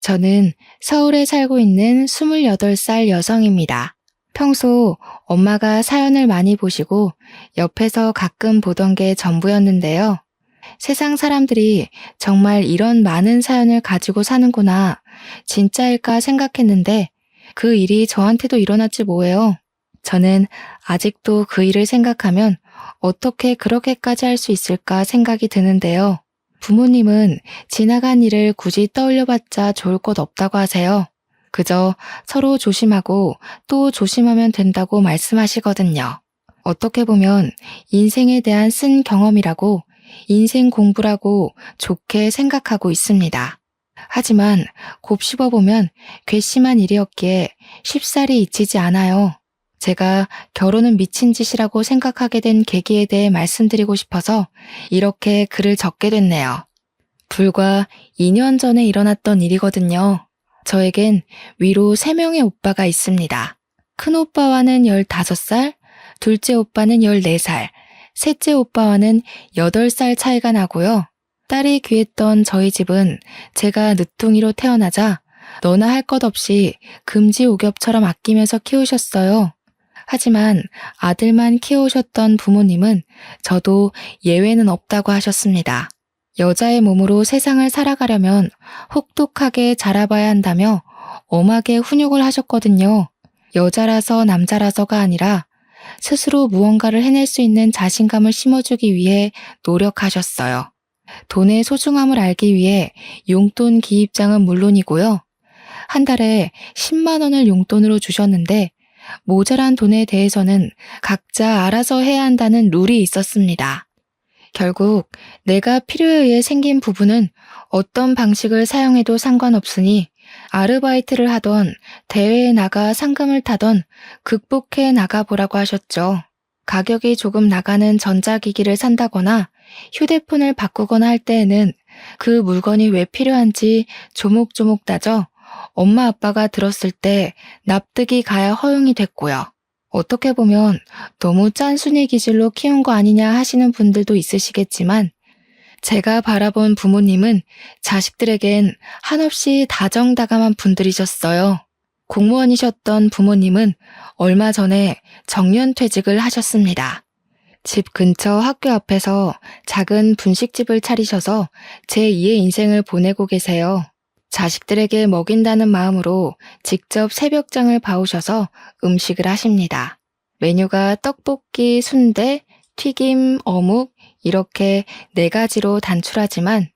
저는 서울에 살고 있는 28살 여성입니다. 평소 엄마가 사연을 많이 보시고 옆에서 가끔 보던 게 전부였는데요. 세상 사람들이 정말 이런 많은 사연을 가지고 사는구나, 진짜일까 생각했는데 그 일이 저한테도 일어났지 뭐예요. 저는 아직도 그 일을 생각하면 어떻게 그렇게까지 할 수 있을까 생각이 드는데요. 부모님은 지나간 일을 굳이 떠올려봤자 좋을 것 없다고 하세요. 그저 서로 조심하고 또 조심하면 된다고 말씀하시거든요. 어떻게 보면 인생에 대한 쓴 경험이라고, 인생 공부라고 좋게 생각하고 있습니다. 하지만 곱씹어보면 괘씸한 일이었기에 쉽사리 잊히지 않아요. 제가 결혼은 미친 짓이라고 생각하게 된 계기에 대해 말씀드리고 싶어서 이렇게 글을 적게 됐네요. 불과 2년 전에 일어났던 일이거든요. 저에겐 위로 3명의 오빠가 있습니다. 큰 오빠와는 15살, 둘째 오빠는 14살, 셋째 오빠와는 8살 차이가 나고요. 딸이 귀했던 저희 집은 제가 늦둥이로 태어나자 너나 할 것 없이 금지옥엽처럼 아끼면서 키우셨어요. 하지만 아들만 키우셨던 부모님은 저도 예외는 없다고 하셨습니다. 여자의 몸으로 세상을 살아가려면 혹독하게 자라봐야 한다며 엄하게 훈육을 하셨거든요. 여자라서 남자라서가 아니라 스스로 무언가를 해낼 수 있는 자신감을 심어주기 위해 노력하셨어요. 돈의 소중함을 알기 위해 용돈 기입장은 물론이고요. 한 달에 10만 원을 용돈으로 주셨는데 모자란 돈에 대해서는 각자 알아서 해야 한다는 룰이 있었습니다. 결국 내가 필요에 의해 생긴 부분은 어떤 방식을 사용해도 상관없으니 아르바이트를 하던 대회에 나가 상금을 타던 극복해 나가보라고 하셨죠. 가격이 조금 나가는 전자기기를 산다거나 휴대폰을 바꾸거나 할 때에는 그 물건이 왜 필요한지 조목조목 따져 엄마 아빠가 들었을 때 납득이 가야 허용이 됐고요. 어떻게 보면 너무 짠순이 기질로 키운 거 아니냐 하시는 분들도 있으시겠지만 제가 바라본 부모님은 자식들에겐 한없이 다정다감한 분들이셨어요. 공무원이셨던 부모님은 얼마 전에 정년퇴직을 하셨습니다. 집 근처 학교 앞에서 작은 분식집을 차리셔서 제2의 인생을 보내고 계세요. 자식들에게 먹인다는 마음으로 직접 새벽장을 봐오셔서 음식을 하십니다. 메뉴가 떡볶이, 순대, 튀김, 어묵 이렇게 4가지로 단출하지만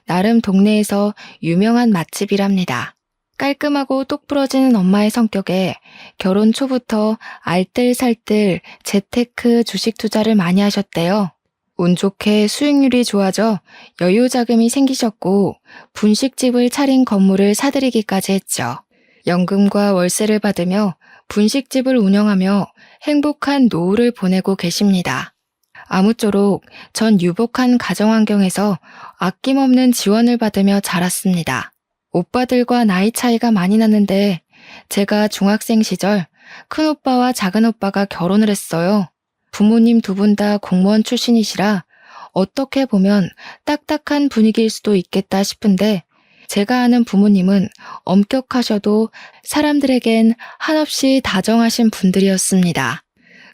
나름 동네에서 유명한 맛집이랍니다. 깔끔하고 똑부러지는 엄마의 성격에 결혼 초부터 알뜰살뜰 재테크 주식 투자를 많이 하셨대요. 운 좋게 수익률이 좋아져 여유 자금이 생기셨고 분식집을 차린 건물을 사들이기까지 했죠. 연금과 월세를 받으며 분식집을 운영하며 행복한 노후를 보내고 계십니다. 아무쪼록 전 유복한 가정환경에서 아낌없는 지원을 받으며 자랐습니다. 오빠들과 나이 차이가 많이 났는데 제가 중학생 시절 큰오빠와 작은오빠가 결혼을 했어요. 부모님 2분 다 공무원 출신이시라 어떻게 보면 딱딱한 분위기일 수도 있겠다 싶은데 제가 아는 부모님은 엄격하셔도 사람들에겐 한없이 다정하신 분들이었습니다.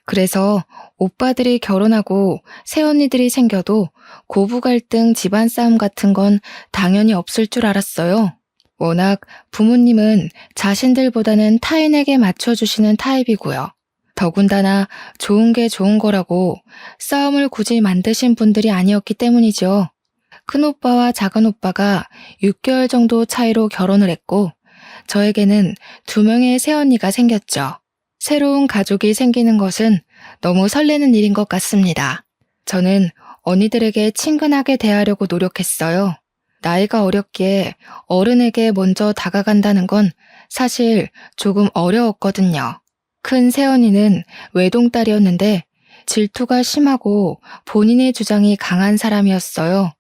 그래서 오빠들이 결혼하고 새언니들이 생겨도 고부 갈등, 집안 싸움 같은 건 당연히 없을 줄 알았어요. 워낙 부모님은 자신들보다는 타인에게 맞춰주시는 타입이고요. 더군다나 좋은 게 좋은 거라고 싸움을 굳이 만드신 분들이 아니었기 때문이죠. 큰오빠와 작은오빠가 6개월 정도 차이로 결혼을 했고 저에게는 2명의 새언니가 생겼죠. 새로운 가족이 생기는 것은 너무 설레는 일인 것 같습니다. 저는 언니들에게 친근하게 대하려고 노력했어요. 나이가 어렸기에 어른에게 먼저 다가간다는 건 사실 조금 어려웠거든요. 큰 새언니는 외동딸이었는데 질투가 심하고 본인의 주장이 강한 사람이었어요.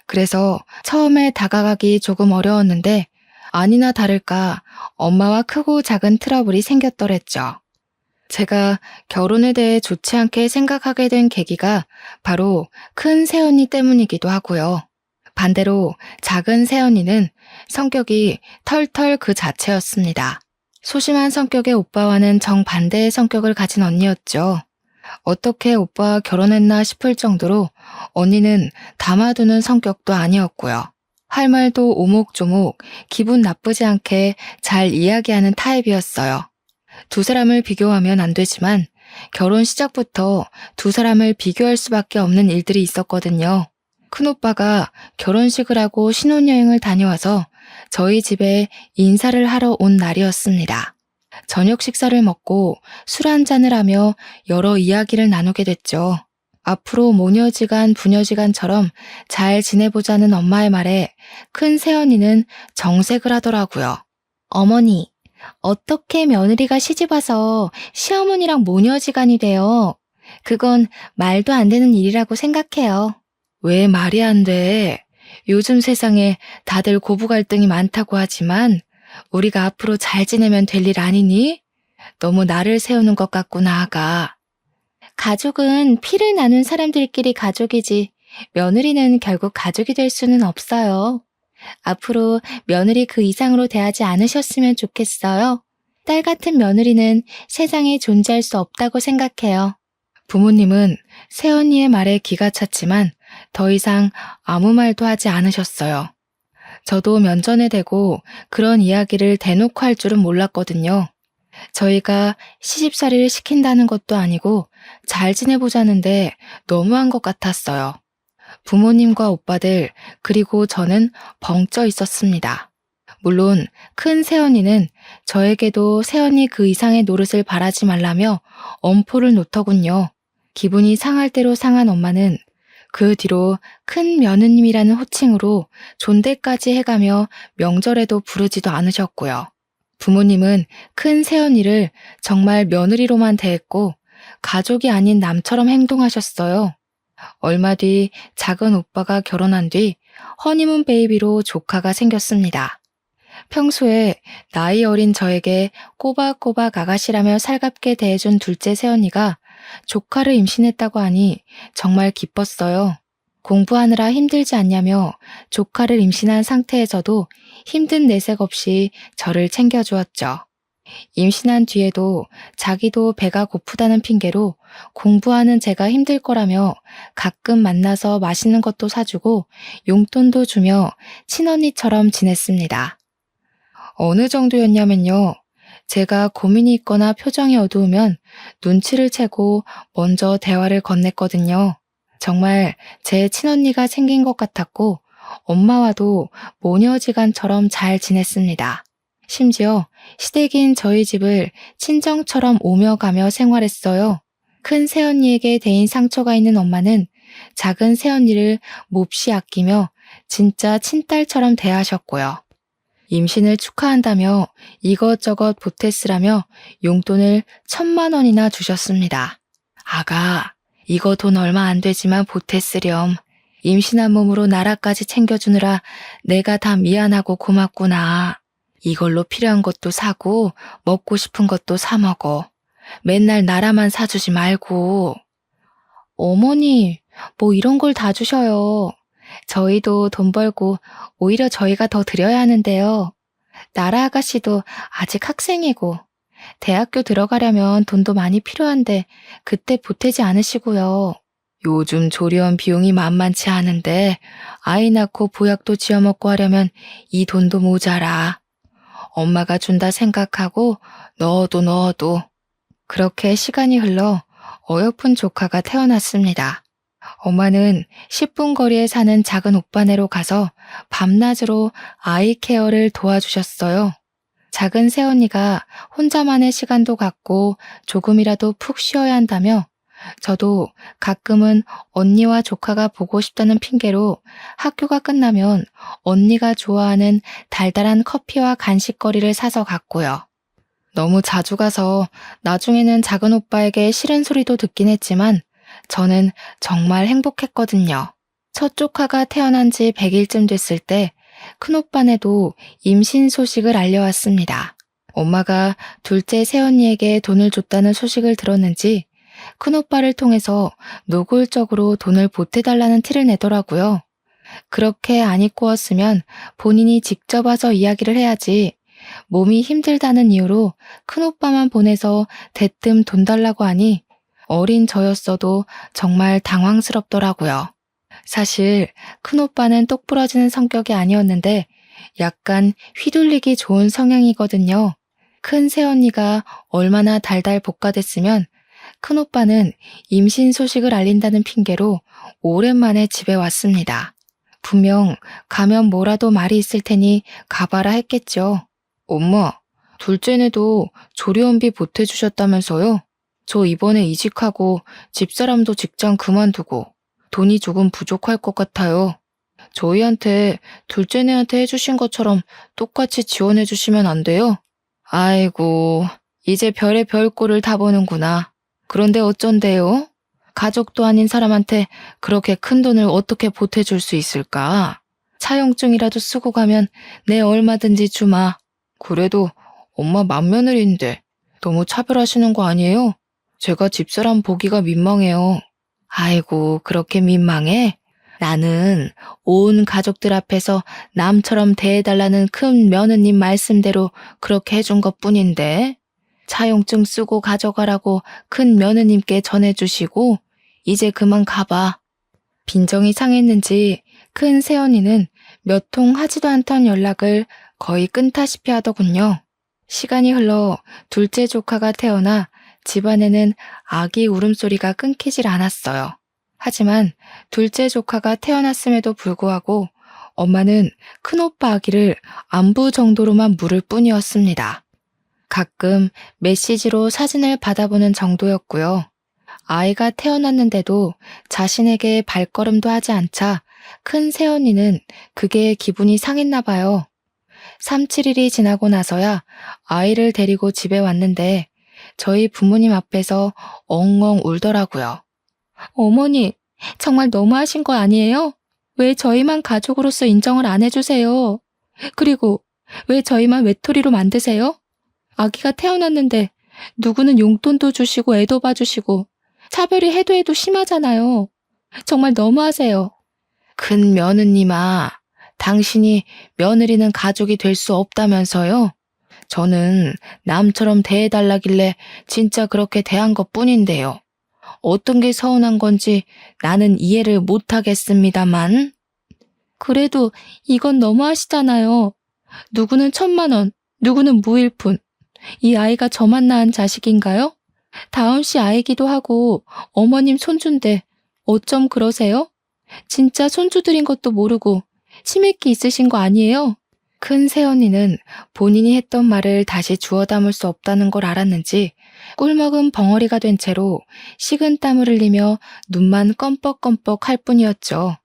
그래서 처음에 다가가기 조금 어려웠는데 아니나 다를까 엄마와 크고 작은 트러블이 생겼더랬죠. 제가 결혼에 대해 좋지 않게 생각하게 된 계기가 바로 큰 새언니 때문이기도 하고요. 반대로 작은 새언니는 성격이 털털 그 자체였습니다. 소심한 성격의 오빠와는 정반대의 성격을 가진 언니였죠. 어떻게 오빠와 결혼했나 싶을 정도로 언니는 담아두는 성격도 아니었고요. 할 말도 오목조목 기분 나쁘지 않게 잘 이야기하는 타입이었어요. 두 사람을 비교하면 안 되지만 결혼 시작부터 두 사람을 비교할 수밖에 없는 일들이 있었거든요. 큰오빠가 결혼식을 하고 신혼여행을 다녀와서 저희 집에 인사를 하러 온 날이었습니다. 저녁 식사를 먹고 술 한잔을 하며 여러 이야기를 나누게 됐죠. 앞으로 모녀지간 부녀지간처럼 잘 지내보자는 엄마의 말에 큰 새언니는 정색을 하더라고요. 어머니, 어떻게 며느리가 시집와서 시어머니랑 모녀지간이 돼요? 그건 말도 안 되는 일이라고 생각해요. 왜 말이 안 돼? 요즘 세상에 다들 고부 갈등이 많다고 하지만 우리가 앞으로 잘 지내면 될 일 아니니? 너무 나를 세우는 것 같구나, 아가. 가족은 피를 나눈 사람들끼리 가족이지 며느리는 결국 가족이 될 수는 없어요. 앞으로 며느리 그 이상으로 대하지 않으셨으면 좋겠어요. 딸 같은 며느리는 세상에 존재할 수 없다고 생각해요. 부모님은 새언니의 말에 기가 찼지만 더 이상 아무 말도 하지 않으셨어요. 저도 면전에 대고 그런 이야기를 대놓고 할 줄은 몰랐거든요. 저희가 시집살이를 시킨다는 것도 아니고 잘 지내보자는데 너무한 것 같았어요. 부모님과 오빠들 그리고 저는 벙쪄 있었습니다. 물론 큰 새언니는 저에게도 새언니 그 이상의 노릇을 바라지 말라며 엄포를 놓더군요. 기분이 상할 대로 상한 엄마는 그 뒤로 큰 며느님이라는 호칭으로 존대까지 해가며 명절에도 부르지도 않으셨고요. 부모님은 큰 새언니를 정말 며느리로만 대했고 가족이 아닌 남처럼 행동하셨어요. 얼마 뒤 작은 오빠가 결혼한 뒤 허니문 베이비로 조카가 생겼습니다. 평소에 나이 어린 저에게 꼬박꼬박 아가씨라며 살갑게 대해준 둘째 새언니가 조카를 임신했다고 하니 정말 기뻤어요. 공부하느라 힘들지 않냐며 조카를 임신한 상태에서도 힘든 내색 없이 저를 챙겨주었죠. 임신한 뒤에도 자기도 배가 고프다는 핑계로 공부하는 제가 힘들 거라며 가끔 만나서 맛있는 것도 사주고 용돈도 주며 친언니처럼 지냈습니다. 어느 정도였냐면요. 제가 고민이 있거나 표정이 어두우면 눈치를 채고 먼저 대화를 건넸거든요. 정말 제 친언니가 생긴 것 같았고 엄마와도 모녀지간처럼 잘 지냈습니다. 심지어 시댁인 저희 집을 친정처럼 오며 가며 생활했어요. 큰 새언니에게 대인 상처가 있는 엄마는 작은 새언니를 몹시 아끼며 진짜 친딸처럼 대하셨고요. 임신을 축하한다며 이것저것 보태쓰라며 용돈을 1,000만 원이나 주셨습니다. 아가, 이거 돈 얼마 안 되지만 보태쓰렴. 임신한 몸으로 나라까지 챙겨주느라 내가 다 미안하고 고맙구나. 이걸로 필요한 것도 사고 먹고 싶은 것도 사 먹어. 맨날 나라만 사주지 말고. 어머니, 뭐 이런 걸 다 주셔요. 저희도 돈 벌고 오히려 저희가 더 드려야 하는데요. 나라 아가씨도 아직 학생이고 대학교 들어가려면 돈도 많이 필요한데 그때 보태지 않으시고요. 요즘 조리원 비용이 만만치 않은데 아이 낳고 보약도 지어먹고 하려면 이 돈도 모자라. 엄마가 준다 생각하고 넣어도. 그렇게 시간이 흘러 어여쁜 조카가 태어났습니다. 엄마는 10분 거리에 사는 작은 오빠네로 가서 밤낮으로 아이 케어를 도와주셨어요. 작은 새언니가 혼자만의 시간도 갖고 조금이라도 푹 쉬어야 한다며 저도 가끔은 언니와 조카가 보고 싶다는 핑계로 학교가 끝나면 언니가 좋아하는 달달한 커피와 간식거리를 사서 갔고요. 너무 자주 가서 나중에는 작은 오빠에게 싫은 소리도 듣긴 했지만 저는 정말 행복했거든요. 첫 조카가 태어난 지 100일쯤 됐을 때 큰오빠네도 임신 소식을 알려왔습니다. 엄마가 둘째 새언니에게 돈을 줬다는 소식을 들었는지 큰오빠를 통해서 노골적으로 돈을 보태달라는 티를 내더라고요. 그렇게 안 입고 왔으면 본인이 직접 와서 이야기를 해야지. 몸이 힘들다는 이유로 큰오빠만 보내서 대뜸 돈 달라고 하니 어린 저였어도 정말 당황스럽더라고요. 사실 큰오빠는 똑부러지는 성격이 아니었는데 약간 휘둘리기 좋은 성향이거든요. 큰 새언니가 얼마나 달달 볶아댔으면 큰오빠는 임신 소식을 알린다는 핑계로 오랜만에 집에 왔습니다. 분명 가면 뭐라도 말이 있을 테니 가봐라 했겠죠. 엄마, 둘째네도 조리원비 보태주셨다면서요? 저 이번에 이직하고 집사람도 직장 그만두고 돈이 조금 부족할 것 같아요. 저희한테 둘째네한테 해주신 것처럼 똑같이 지원해 주시면 안 돼요? 아이고, 이제 별의 별꼴을 다 보는구나. 그런데 어쩐대요? 가족도 아닌 사람한테 그렇게 큰 돈을 어떻게 보태줄 수 있을까? 차용증이라도 쓰고 가면 내 얼마든지 주마. 그래도 엄마 맏며느리인데 너무 차별하시는 거 아니에요? 제가 집사람 보기가 민망해요. 아이고, 그렇게 민망해? 나는 온 가족들 앞에서 남처럼 대해달라는 큰 며느님 말씀대로 그렇게 해준 것뿐인데 차용증 쓰고 가져가라고 큰 며느님께 전해주시고 이제 그만 가봐. 빈정이 상했는지 큰 새언니는 몇 통 하지도 않던 연락을 거의 끊다시피 하더군요. 시간이 흘러 둘째 조카가 태어나 집안에는 아기 울음소리가 끊기질 않았어요. 하지만 둘째 조카가 태어났음에도 불구하고 엄마는 큰오빠 아기를 안부 정도로만 물을 뿐이었습니다. 가끔 메시지로 사진을 받아보는 정도였고요. 아이가 태어났는데도 자신에게 발걸음도 하지 않자 큰 새언니는 그게 기분이 상했나 봐요. 3, 7일이 지나고 나서야 아이를 데리고 집에 왔는데 저희 부모님 앞에서 엉엉 울더라고요. 어머니, 정말 너무하신 거 아니에요? 왜 저희만 가족으로서 인정을 안 해주세요? 그리고 왜 저희만 외톨이로 만드세요? 아기가 태어났는데 누구는 용돈도 주시고 애도 봐주시고 차별이 해도 해도 심하잖아요. 정말 너무하세요. 큰 며느님아, 당신이 며느리는 가족이 될 수 없다면서요? 저는 남처럼 대해달라길래 진짜 그렇게 대한 것뿐인데요. 어떤 게 서운한 건지 나는 이해를 못하겠습니다만. 그래도 이건 너무하시잖아요. 누구는 1,000만 원, 누구는 무일푼. 이 아이가 저만 낳은 자식인가요? 다은 씨 아이기도 하고 어머님 손주인데 어쩜 그러세요? 진짜 손주들인 것도 모르고 치맥기 있으신 거 아니에요? 큰 새언니는 본인이 했던 말을 다시 주워 담을 수 없다는 걸 알았는지 꿀먹은 벙어리가 된 채로 식은땀을 흘리며 눈만 껌뻑껌뻑 할 뿐이었죠.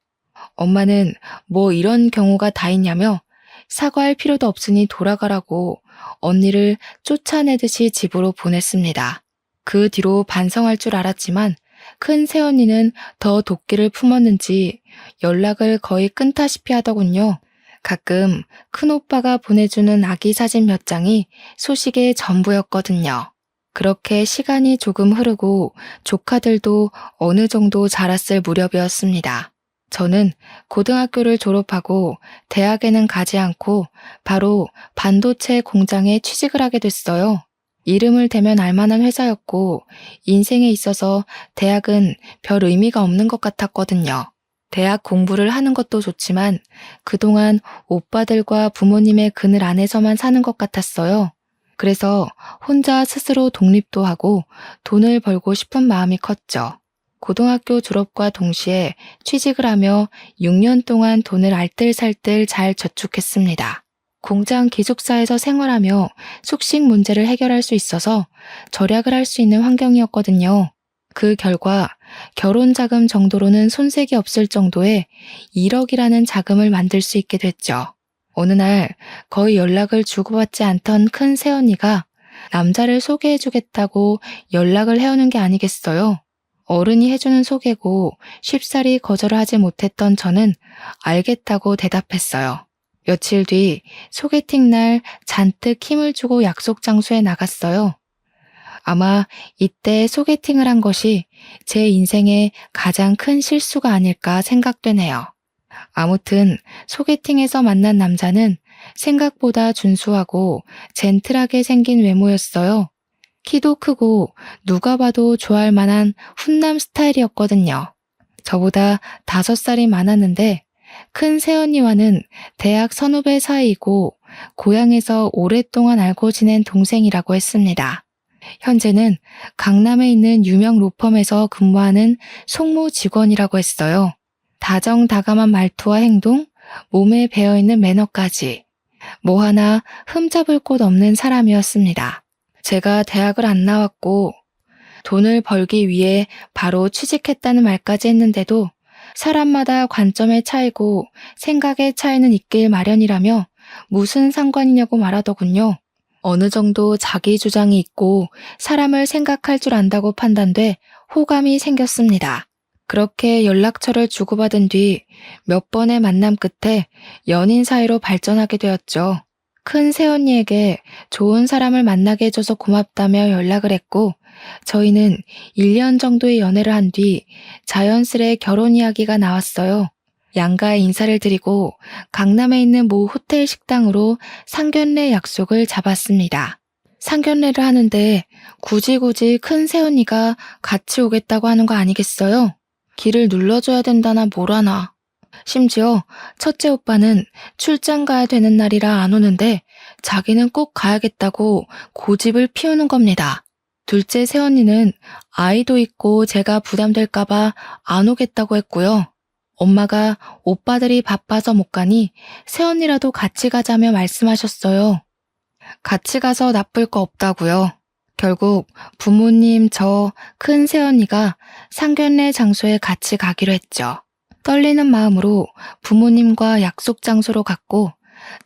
엄마는 뭐 이런 경우가 다 있냐며 사과할 필요도 없으니 돌아가라고 언니를 쫓아내듯이 집으로 보냈습니다. 그 뒤로 반성할 줄 알았지만 큰 새언니는 더 도끼를 품었는지 연락을 거의 끊다시피 하더군요. 가끔 큰오빠가 보내주는 아기 사진 몇 장이 소식의 전부였거든요. 그렇게 시간이 조금 흐르고 조카들도 어느 정도 자랐을 무렵이었습니다. 저는 고등학교를 졸업하고 대학에는 가지 않고 바로 반도체 공장에 취직을 하게 됐어요. 이름을 대면 알만한 회사였고 인생에 있어서 대학은 별 의미가 없는 것 같았거든요. 대학 공부를 하는 것도 좋지만 그동안 오빠들과 부모님의 그늘 안에서만 사는 것 같았어요. 그래서 혼자 스스로 독립도 하고 돈을 벌고 싶은 마음이 컸죠. 고등학교 졸업과 동시에 취직을 하며 6년 동안 돈을 알뜰살뜰 잘 저축했습니다. 공장 기숙사에서 생활하며 숙식 문제를 해결할 수 있어서 절약을 할 수 있는 환경이었거든요. 그 결과 결혼 자금 정도로는 손색이 없을 정도의 1억이라는 자금을 만들 수 있게 됐죠. 어느 날 거의 연락을 주고받지 않던 큰 새언니가 남자를 소개해주겠다고 연락을 해오는 게 아니겠어요. 어른이 해주는 소개고 쉽사리 거절을 하지 못했던 저는 알겠다고 대답했어요. 며칠 뒤 소개팅 날 잔뜩 힘을 주고 약속 장소에 나갔어요. 아마 이때 소개팅을 한 것이 제 인생의 가장 큰 실수가 아닐까 생각되네요. 아무튼 소개팅에서 만난 남자는 생각보다 준수하고 젠틀하게 생긴 외모였어요. 키도 크고 누가 봐도 좋아할 만한 훈남 스타일이었거든요. 저보다 5살이 많았는데 큰 새언니와는 대학 선후배 사이이고 고향에서 오랫동안 알고 지낸 동생이라고 했습니다. 현재는 강남에 있는 유명 로펌에서 근무하는 송무 직원이라고 했어요. 다정다감한 말투와 행동, 몸에 배어있는 매너까지 뭐 하나 흠잡을 곳 없는 사람이었습니다. 제가 대학을 안 나왔고 돈을 벌기 위해 바로 취직했다는 말까지 했는데도 사람마다 관점의 차이고 생각의 차이는 있길 마련이라며 무슨 상관이냐고 말하더군요. 어느 정도 자기 주장이 있고 사람을 생각할 줄 안다고 판단돼 호감이 생겼습니다. 그렇게 연락처를 주고받은 뒤 몇 번의 만남 끝에 연인 사이로 발전하게 되었죠. 큰 새언니에게 좋은 사람을 만나게 해줘서 고맙다며 연락을 했고 저희는 1년 정도의 연애를 한 뒤 자연스레 결혼 이야기가 나왔어요. 양가에 인사를 드리고 강남에 있는 모 호텔 식당으로 상견례 약속을 잡았습니다. 상견례를 하는데 굳이 큰 새언니가 같이 오겠다고 하는 거 아니겠어요? 길을 눌러줘야 된다나 뭐라나. 심지어 첫째 오빠는 출장 가야 되는 날이라 안 오는데 자기는 꼭 가야겠다고 고집을 피우는 겁니다. 둘째 새언니는 아이도 있고 제가 부담될까봐 안 오겠다고 했고요. 엄마가 오빠들이 바빠서 못 가니 새언니라도 같이 가자며 말씀하셨어요. 같이 가서 나쁠 거 없다고요. 결국 부모님, 저, 큰 새언니가 상견례 장소에 같이 가기로 했죠. 떨리는 마음으로 부모님과 약속 장소로 갔고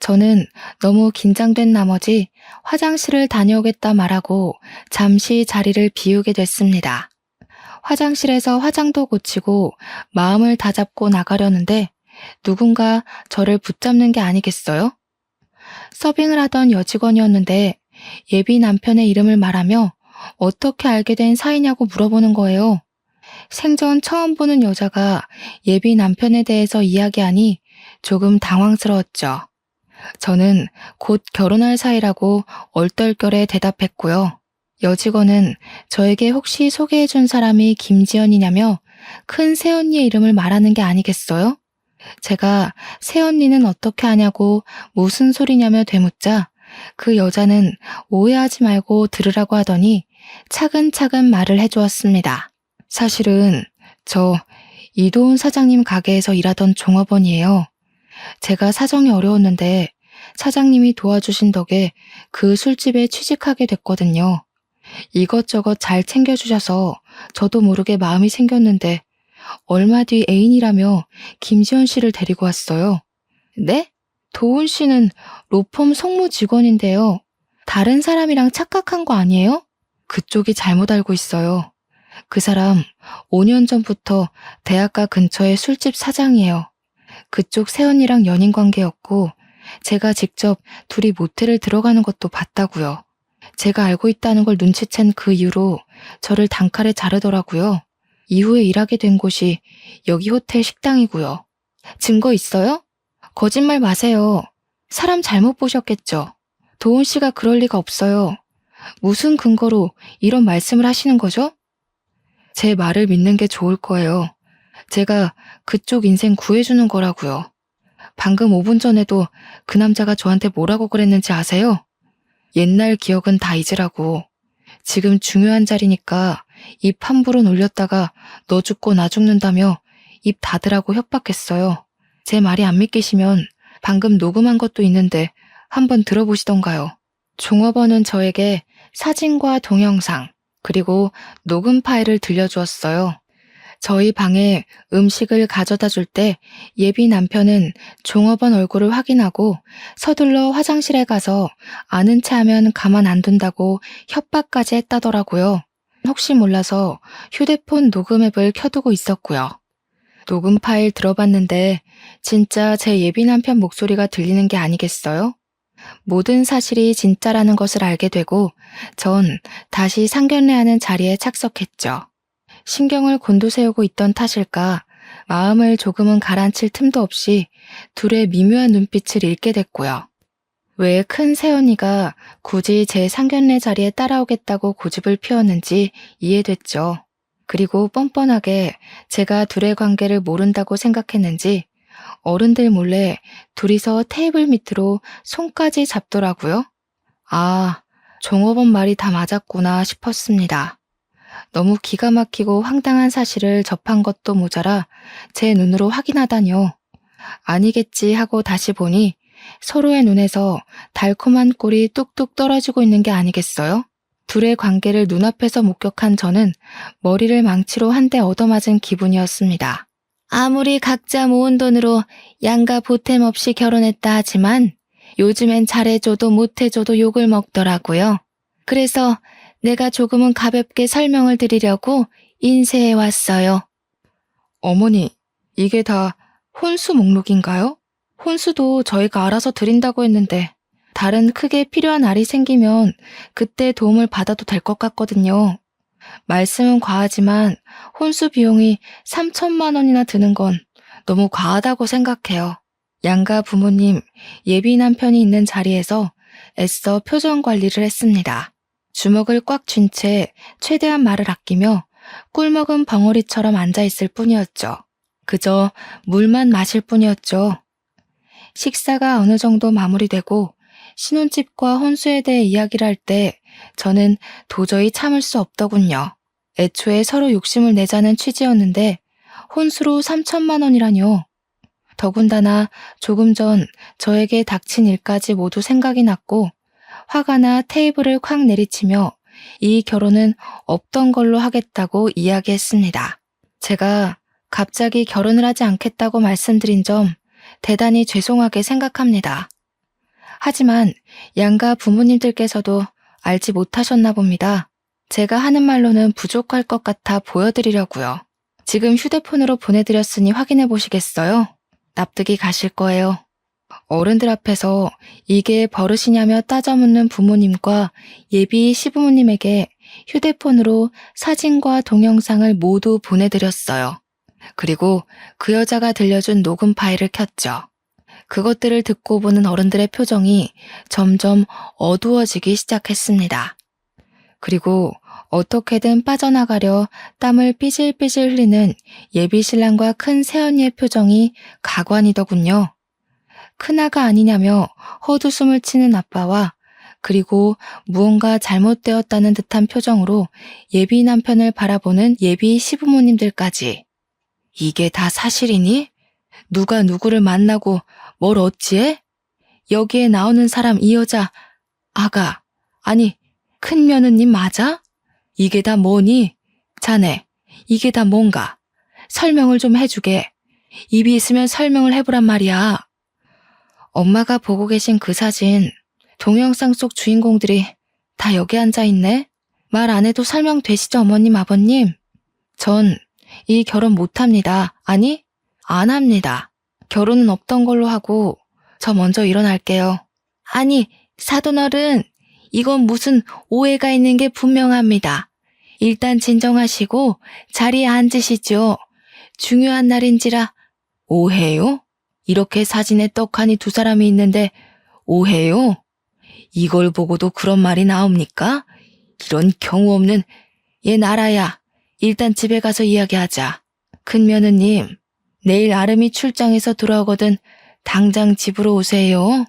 저는 너무 긴장된 나머지 화장실을 다녀오겠다 말하고 잠시 자리를 비우게 됐습니다. 화장실에서 화장도 고치고 마음을 다잡고 나가려는데 누군가 저를 붙잡는 게 아니겠어요? 서빙을 하던 여직원이었는데 예비 남편의 이름을 말하며 어떻게 알게 된 사이냐고 물어보는 거예요. 생전 처음 보는 여자가 예비 남편에 대해서 이야기하니 조금 당황스러웠죠. 저는 곧 결혼할 사이라고 얼떨결에 대답했고요. 여직원은 저에게 혹시 소개해준 사람이 김지연이냐며 큰 새언니의 이름을 말하는 게 아니겠어요? 제가 새언니는 어떻게 아냐고 무슨 소리냐며 되묻자 그 여자는 오해하지 말고 들으라고 하더니 차근차근 말을 해주었습니다. 사실은 저 이도훈 사장님 가게에서 일하던 종업원이에요. 제가 사정이 어려웠는데 사장님이 도와주신 덕에 그 술집에 취직하게 됐거든요. 이것저것 잘 챙겨주셔서 저도 모르게 마음이 생겼는데 얼마 뒤 애인이라며 김지연 씨를 데리고 왔어요. 네? 도훈 씨는 로펌 송무 직원인데요. 다른 사람이랑 착각한 거 아니에요? 그쪽이 잘못 알고 있어요. 그 사람 5년 전부터 대학가 근처의 술집 사장이에요. 그쪽 새언니랑 연인 관계였고 제가 직접 둘이 모텔을 들어가는 것도 봤다고요. 제가 알고 있다는 걸 눈치챈 그 이후로 저를 단칼에 자르더라고요. 이후에 일하게 된 곳이 여기 호텔 식당이고요. 증거 있어요? 거짓말 마세요. 사람 잘못 보셨겠죠. 도훈 씨가 그럴 리가 없어요. 무슨 근거로 이런 말씀을 하시는 거죠? 제 말을 믿는 게 좋을 거예요. 제가 그쪽 인생 구해주는 거라고요. 방금 5분 전에도 그 남자가 저한테 뭐라고 그랬는지 아세요? 옛날 기억은 다 잊으라고. 지금 중요한 자리니까 입 함부로 놀렸다가 너 죽고 나 죽는다며 입 닫으라고 협박했어요. 제 말이 안 믿기시면 방금 녹음한 것도 있는데 한번 들어보시던가요. 종업원은 저에게 사진과 동영상 그리고 녹음 파일을 들려주었어요. 저희 방에 음식을 가져다 줄 때 예비 남편은 종업원 얼굴을 확인하고 서둘러 화장실에 가서 아는 체 하면 가만 안 둔다고 협박까지 했다더라고요. 혹시 몰라서 휴대폰 녹음 앱을 켜두고 있었고요. 녹음 파일 들어봤는데 진짜 제 예비 남편 목소리가 들리는 게 아니겠어요? 모든 사실이 진짜라는 것을 알게 되고 전 다시 상견례하는 자리에 착석했죠. 신경을 곤두세우고 있던 탓일까 마음을 조금은 가라앉힐 틈도 없이 둘의 미묘한 눈빛을 읽게 됐고요. 왜 큰 새언니가 굳이 제 상견례 자리에 따라오겠다고 고집을 피웠는지 이해됐죠. 그리고 뻔뻔하게 제가 둘의 관계를 모른다고 생각했는지 어른들 몰래 둘이서 테이블 밑으로 손까지 잡더라고요. 아, 종업원 말이 다 맞았구나 싶었습니다. 너무 기가 막히고 황당한 사실을 접한 것도 모자라 제 눈으로 확인하다니요. 아니겠지 하고 다시 보니 서로의 눈에서 달콤한 꿀이 뚝뚝 떨어지고 있는 게 아니겠어요? 둘의 관계를 눈앞에서 목격한 저는 머리를 망치로 한 대 얻어맞은 기분이었습니다. 아무리 각자 모은 돈으로 양가 보탬 없이 결혼했다 하지만 요즘엔 잘해줘도 못해줘도 욕을 먹더라고요. 그래서 내가 조금은 가볍게 설명을 드리려고 인쇄해 왔어요. 어머니, 이게 다 혼수 목록인가요? 혼수도 저희가 알아서 드린다고 했는데 다른 크게 필요한 알이 생기면 그때 도움을 받아도 될 것 같거든요. 말씀은 과하지만 혼수 비용이 3천만 원이나 드는 건 너무 과하다고 생각해요. 양가 부모님, 예비 남편이 있는 자리에서 애써 표정 관리를 했습니다. 주먹을 꽉 쥔 채 최대한 말을 아끼며 꿀먹은 벙어리처럼 앉아있을 뿐이었죠. 그저 물만 마실 뿐이었죠. 식사가 어느 정도 마무리되고 신혼집과 혼수에 대해 이야기를 할 때 저는 도저히 참을 수 없더군요. 애초에 서로 욕심을 내자는 취지였는데 혼수로 3천만 원이라뇨. 더군다나 조금 전 저에게 닥친 일까지 모두 생각이 났고 화가 나 테이블을 콱 내리치며 이 결혼은 없던 걸로 하겠다고 이야기했습니다. 제가 갑자기 결혼을 하지 않겠다고 말씀드린 점 대단히 죄송하게 생각합니다. 하지만 양가 부모님들께서도 알지 못하셨나 봅니다. 제가 하는 말로는 부족할 것 같아 보여드리려고요. 지금 휴대폰으로 보내드렸으니 확인해 보시겠어요? 납득이 가실 거예요. 어른들 앞에서 이게 버릇이냐며 따져묻는 부모님과 예비 시부모님에게 휴대폰으로 사진과 동영상을 모두 보내드렸어요. 그리고 그 여자가 들려준 녹음 파일을 켰죠. 그것들을 듣고 보는 어른들의 표정이 점점 어두워지기 시작했습니다. 그리고 어떻게든 빠져나가려 땀을 삐질삐질 흘리는 예비 신랑과 큰 새언니의 표정이 가관이더군요. 큰아가 아니냐며 헛웃음을 치는 아빠와 그리고 무언가 잘못되었다는 듯한 표정으로 예비 남편을 바라보는 예비 시부모님들까지. 이게 다 사실이니? 누가 누구를 만나고 뭘 어찌해? 여기에 나오는 사람 이 여자, 아가, 아니 큰 며느님 맞아? 이게 다 뭐니? 자네, 이게 다 뭔가? 설명을 좀 해주게. 입이 있으면 설명을 해보란 말이야. 엄마가 보고 계신 그 사진, 동영상 속 주인공들이 다 여기 앉아있네? 말 안 해도 설명되시죠, 어머님, 아버님? 전 이 결혼 못합니다. 아니, 안 합니다. 결혼은 없던 걸로 하고 저 먼저 일어날게요. 아니, 사돈어른, 이건 무슨 오해가 있는 게 분명합니다. 일단 진정하시고 자리에 앉으시죠. 중요한 날인지라. 오해요? 이렇게 사진에 떡하니 두 사람이 있는데 오해요? 이걸 보고도 그런 말이 나옵니까? 이런 경우 없는. 얘 나라야. 일단 집에 가서 이야기하자. 큰 며느님, 내일 아름이 출장에서 돌아오거든 당장 집으로 오세요.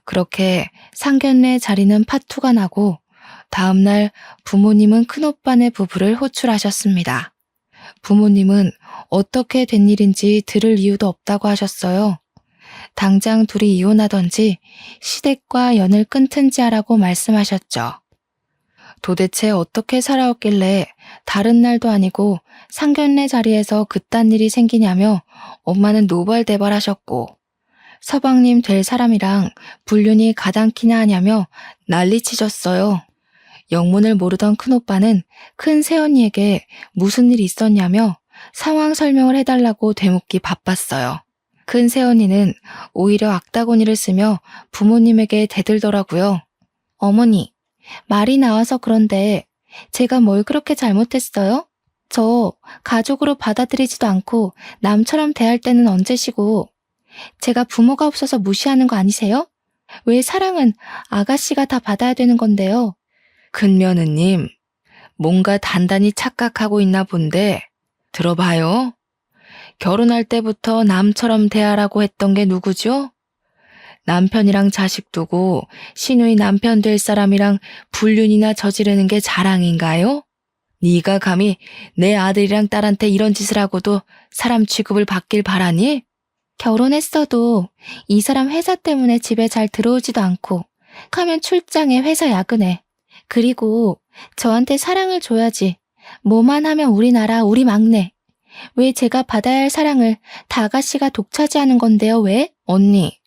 그렇게 상견례 자리는 파투가 나고 다음날 부모님은 큰오빠네 부부를 호출하셨습니다. 부모님은 어떻게 된 일인지 들을 이유도 없다고 하셨어요. 당장 둘이 이혼하던지 시댁과 연을 끊든지 하라고 말씀하셨죠. 도대체 어떻게 살아왔길래 다른 날도 아니고 상견례 자리에서 그딴 일이 생기냐며 엄마는 노발대발하셨고 서방님 될 사람이랑 불륜이 가당키나 하냐며 난리치셨어요. 영문을 모르던 큰오빠는 큰 새언니에게 무슨 일이 있었냐며 상황 설명을 해달라고 되묻기 바빴어요. 큰 새언니는 오히려 악다구니를 쓰며 부모님에게 대들더라고요. 어머니, 말이 나와서 그런데 제가 뭘 그렇게 잘못했어요? 저 가족으로 받아들이지도 않고 남처럼 대할 때는 언제시고, 제가 부모가 없어서 무시하는 거 아니세요? 왜 사랑은 아가씨가 다 받아야 되는 건데요? 큰며느님, 뭔가 단단히 착각하고 있나 본데, 들어봐요. 결혼할 때부터 남처럼 대하라고 했던 게 누구죠? 남편이랑 자식 두고 시누이 남편 될 사람이랑 불륜이나 저지르는 게 자랑인가요? 네가 감히 내 아들이랑 딸한테 이런 짓을 하고도 사람 취급을 받길 바라니? 결혼했어도 이 사람 회사 때문에 집에 잘 들어오지도 않고, 하면 출장에 회사 야근해. 그리고 저한테 사랑을 줘야지. 뭐만 하면 우리나라 우리 막내. 왜 제가 받아야 할 사랑을 다 아가씨가 독차지하는 건데요, 왜? 언니,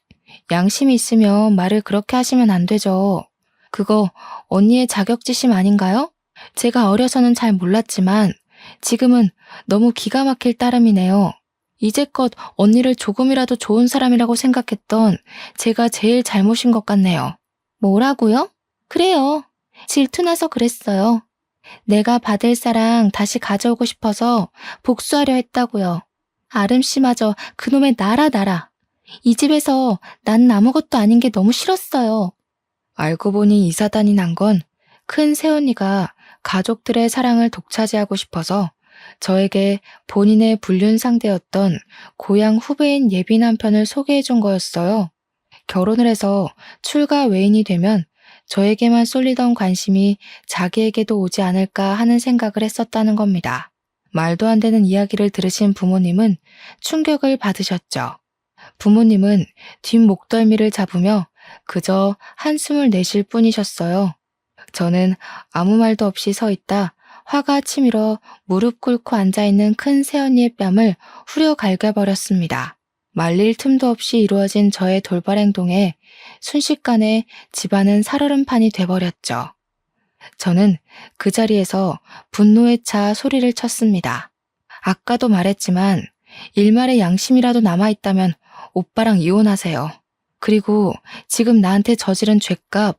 양심이 있으면 말을 그렇게 하시면 안 되죠. 그거 언니의 자격지심 아닌가요? 제가 어려서는 잘 몰랐지만 지금은 너무 기가 막힐 따름이네요. 이제껏 언니를 조금이라도 좋은 사람이라고 생각했던 제가 제일 잘못인 것 같네요. 뭐라고요? 그래요. 질투나서 그랬어요. 내가 받을 사랑 다시 가져오고 싶어서 복수하려 했다고요. 아름 씨마저 그놈의 나라. 이 집에서 난 아무것도 아닌 게 너무 싫었어요. 알고 보니 이 사단이 난 건 큰 새언니가 가족들의 사랑을 독차지하고 싶어서 저에게 본인의 불륜 상대였던 고향 후배인 예비 남편을 소개해 준 거였어요. 결혼을 해서 출가 외인이 되면 저에게만 쏠리던 관심이 자기에게도 오지 않을까 하는 생각을 했었다는 겁니다. 말도 안 되는 이야기를 들으신 부모님은 충격을 받으셨죠. 부모님은 뒷목덜미를 잡으며 그저 한숨을 내쉴 뿐이셨어요. 저는 아무 말도 없이 서 있다 화가 치밀어 무릎 꿇고 앉아있는 큰 새언니의 뺨을 후려 갈겨버렸습니다. 말릴 틈도 없이 이루어진 저의 돌발 행동에 순식간에 집안은 살얼음판이 돼버렸죠. 저는 그 자리에서 분노에 차 소리를 쳤습니다. 아까도 말했지만 일말의 양심이라도 남아있다면 오빠랑 이혼하세요. 그리고 지금 나한테 저지른 죄값,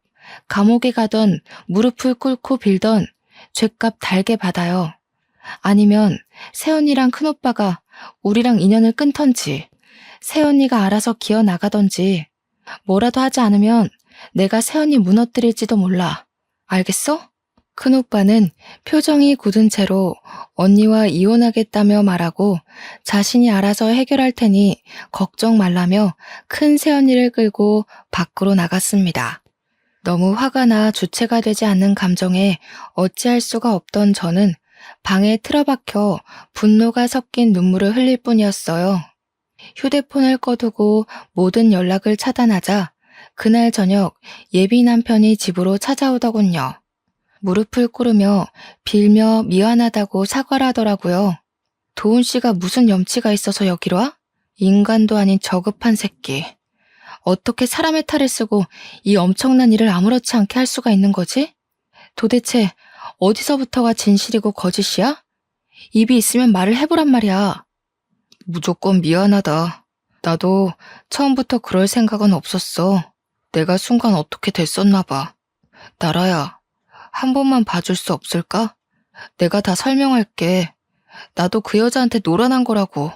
감옥에 가던 무릎을 꿇고 빌던 죄값 달게 받아요. 아니면 새언니랑 큰오빠가 우리랑 인연을 끊던지, 새언니가 알아서 기어나가던지, 뭐라도 하지 않으면 내가 새언니 무너뜨릴지도 몰라. 알겠어? 큰오빠는 표정이 굳은 채로 언니와 이혼하겠다며 말하고 자신이 알아서 해결할 테니 걱정 말라며 큰 새언니를 끌고 밖으로 나갔습니다. 너무 화가 나 주체가 되지 않는 감정에 어찌할 수가 없던 저는 방에 틀어박혀 분노가 섞인 눈물을 흘릴 뿐이었어요. 휴대폰을 꺼두고 모든 연락을 차단하자 그날 저녁 예비 남편이 집으로 찾아오더군요. 무릎을 꿇으며 빌며 미안하다고 사과를 하더라고요. 도훈 씨가 무슨 염치가 있어서 여기로 와? 인간도 아닌 저급한 새끼. 어떻게 사람의 탈을 쓰고 이 엄청난 일을 아무렇지 않게 할 수가 있는 거지? 도대체 어디서부터가 진실이고 거짓이야? 입이 있으면 말을 해보란 말이야. 무조건 미안하다. 나도 처음부터 그럴 생각은 없었어. 내가 순간 어떻게 됐었나 봐. 나라야, 한 번만 봐줄 수 없을까? 내가 다 설명할게. 나도 그 여자한테 놀아난 거라고.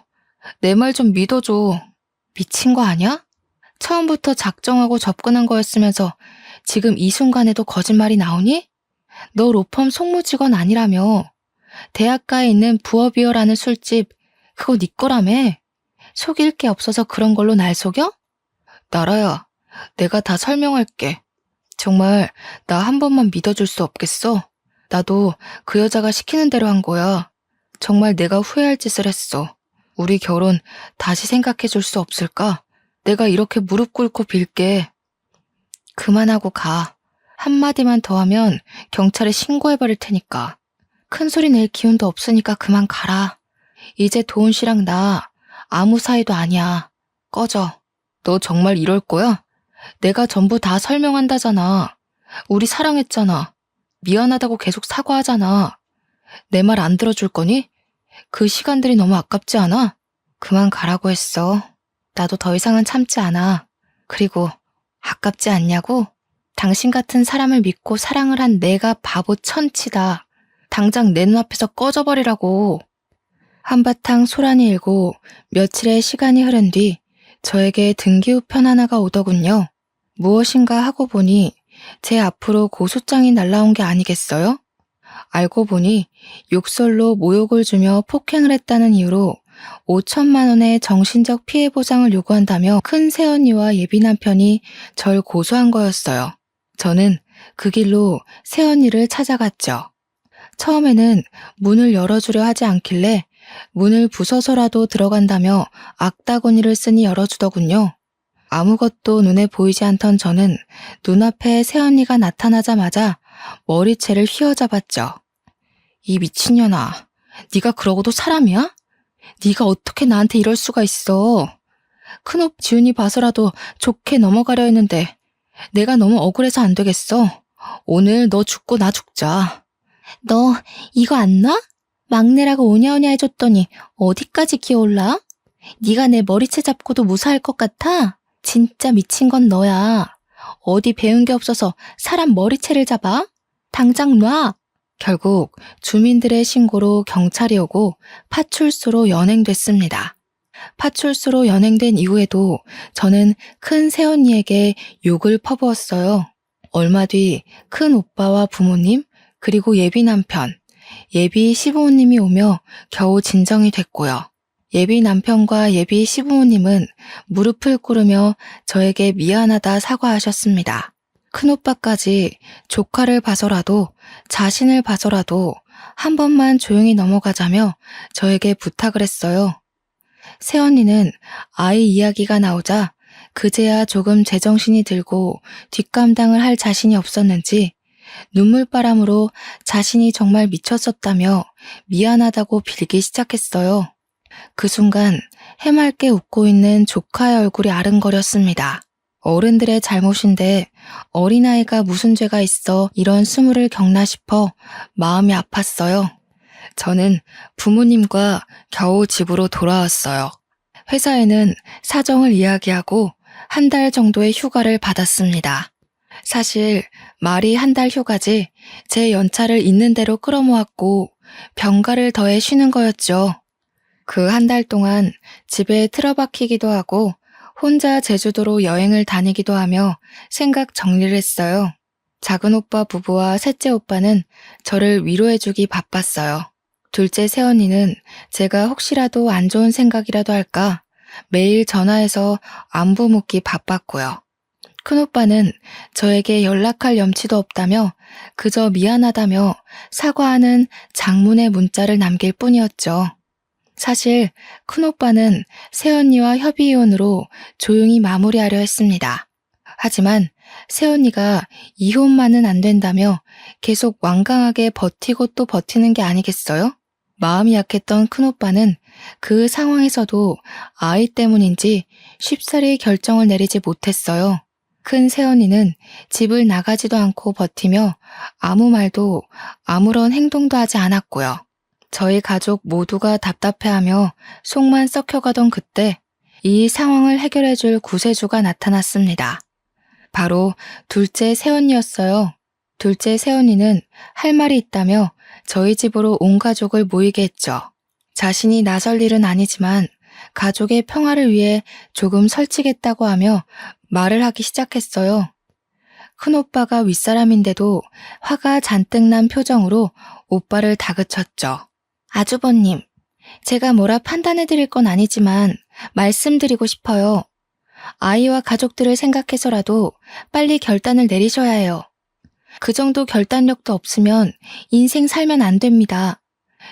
내 말 좀 믿어줘. 미친 거 아니야? 처음부터 작정하고 접근한 거였으면서 지금 이 순간에도 거짓말이 나오니? 너 로펌 송무직원 아니라며. 대학가에 있는 부어비어라는 술집, 그거 네 거라며. 속일 게 없어서 그런 걸로 날 속여? 나라야, 내가 다 설명할게. 정말 나 한 번만 믿어줄 수 없겠어? 나도 그 여자가 시키는 대로 한 거야. 정말 내가 후회할 짓을 했어. 우리 결혼 다시 생각해 줄 수 없을까? 내가 이렇게 무릎 꿇고 빌게. 그만하고 가. 한마디만 더 하면 경찰에 신고해버릴 테니까. 큰 소리 낼 기운도 없으니까 그만 가라. 이제 도훈 씨랑 나 아무 사이도 아니야. 꺼져. 너 정말 이럴 거야? 내가 전부 다 설명한다잖아. 우리 사랑했잖아. 미안하다고 계속 사과하잖아. 내 말 안 들어줄 거니? 그 시간들이 너무 아깝지 않아? 그만 가라고 했어. 나도 더 이상은 참지 않아. 그리고 아깝지 않냐고? 당신 같은 사람을 믿고 사랑을 한 내가 바보 천치다. 당장 내 눈앞에서 꺼져버리라고. 한바탕 소란이 일고 며칠의 시간이 흐른 뒤 저에게 등기후 편하나가 오더군요. 무엇인가 하고 보니 제 앞으로 고소장이 날라온 게 아니겠어요? 알고 보니 욕설로 모욕을 주며 폭행을 했다는 이유로 5천만 원의 정신적 피해 보상을 요구한다며 큰 새언니와 예비 남편이 절 고소한 거였어요. 저는 그 길로 새언니를 찾아갔죠. 처음에는 문을 열어주려 하지 않길래 문을 부숴서라도 들어간다며 악다구니를 쓰니 열어주더군요. 아무것도 눈에 보이지 않던 저는 눈앞에 새언니가 나타나자마자 머리채를 휘어잡았죠. 이 미친년아, 네가 그러고도 사람이야? 네가 어떻게 나한테 이럴 수가 있어. 큰오빠 지훈이 봐서라도 좋게 넘어가려 했는데 내가 너무 억울해서 안 되겠어. 오늘 너 죽고 나 죽자. 너 이거 안 놔? 막내라고 오냐오냐 해줬더니 어디까지 기어올라? 네가 내 머리채 잡고도 무사할 것 같아? 진짜 미친 건 너야. 어디 배운 게 없어서 사람 머리채를 잡아? 당장 놔! 결국 주민들의 신고로 경찰이 오고 파출소로 연행됐습니다. 파출소로 연행된 이후에도 저는 큰 새언니에게 욕을 퍼부었어요. 얼마 뒤 큰 오빠와 부모님, 그리고 예비 남편, 예비 시부모님이 오며 겨우 진정이 됐고요. 예비 남편과 예비 시부모님은 무릎을 꿇으며 저에게 미안하다 사과하셨습니다. 큰오빠까지 조카를 봐서라도 자신을 봐서라도 한 번만 조용히 넘어가자며 저에게 부탁을 했어요. 새언니는 아이 이야기가 나오자 그제야 조금 제정신이 들고 뒷감당을 할 자신이 없었는지 눈물바람으로 자신이 정말 미쳤었다며 미안하다고 빌기 시작했어요. 그 순간 해맑게 웃고 있는 조카의 얼굴이 아른거렸습니다. 어른들의 잘못인데 어린아이가 무슨 죄가 있어 이런 수모를 겪나 싶어 마음이 아팠어요. 저는 부모님과 겨우 집으로 돌아왔어요. 회사에는 사정을 이야기하고 한 달 정도의 휴가를 받았습니다. 사실 말이 한 달 휴가지 제 연차를 있는 대로 끌어모았고 병가를 더해 쉬는 거였죠. 그 한 달 동안 집에 틀어박히기도 하고 혼자 제주도로 여행을 다니기도 하며 생각 정리를 했어요. 작은 오빠 부부와 셋째 오빠는 저를 위로해주기 바빴어요. 둘째 새언니는 제가 혹시라도 안 좋은 생각이라도 할까 매일 전화해서 안부 묻기 바빴고요. 큰오빠는 저에게 연락할 염치도 없다며 그저 미안하다며 사과하는 장문의 문자를 남길 뿐이었죠. 사실 큰오빠는 새언니와 협의이혼으로 조용히 마무리하려 했습니다. 하지만 새언니가 이혼만은 안 된다며 계속 완강하게 버티고 또 버티는 게 아니겠어요? 마음이 약했던 큰오빠는 그 상황에서도 아이 때문인지 쉽사리 결정을 내리지 못했어요. 큰 새언니는 집을 나가지도 않고 버티며 아무 말도 아무런 행동도 하지 않았고요. 저희 가족 모두가 답답해하며 속만 썩혀가던 그때 이 상황을 해결해줄 구세주가 나타났습니다. 바로 둘째 새언니였어요. 둘째 새언니는 할 말이 있다며 저희 집으로 온 가족을 모이게 했죠. 자신이 나설 일은 아니지만 가족의 평화를 위해 조금 설치겠다고 하며 말을 하기 시작했어요. 큰오빠가 윗사람인데도 화가 잔뜩 난 표정으로 오빠를 다그쳤죠. 아주버님, 제가 뭐라 판단해드릴 건 아니지만 말씀드리고 싶어요. 아이와 가족들을 생각해서라도 빨리 결단을 내리셔야 해요. 그 정도 결단력도 없으면 인생 살면 안 됩니다.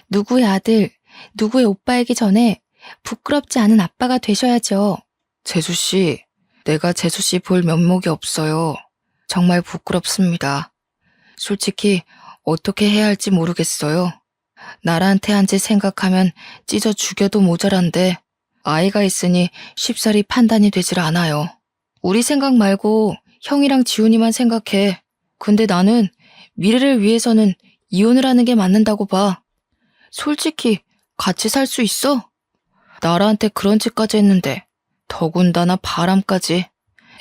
누구의 아들, 누구의 오빠이기 전에 부끄럽지 않은 아빠가 되셔야죠. 재수씨, 내가 재수씨 볼 면목이 없어요. 정말 부끄럽습니다. 솔직히 어떻게 해야 할지 모르겠어요. 나라한테 한 짓 생각하면 찢어 죽여도 모자란데 아이가 있으니 쉽사리 판단이 되질 않아요. 우리 생각 말고 형이랑 지훈이만 생각해. 근데 나는 미래를 위해서는 이혼을 하는 게 맞는다고 봐. 솔직히 같이 살 수 있어? 나라한테 그런 짓까지 했는데 더군다나 바람까지.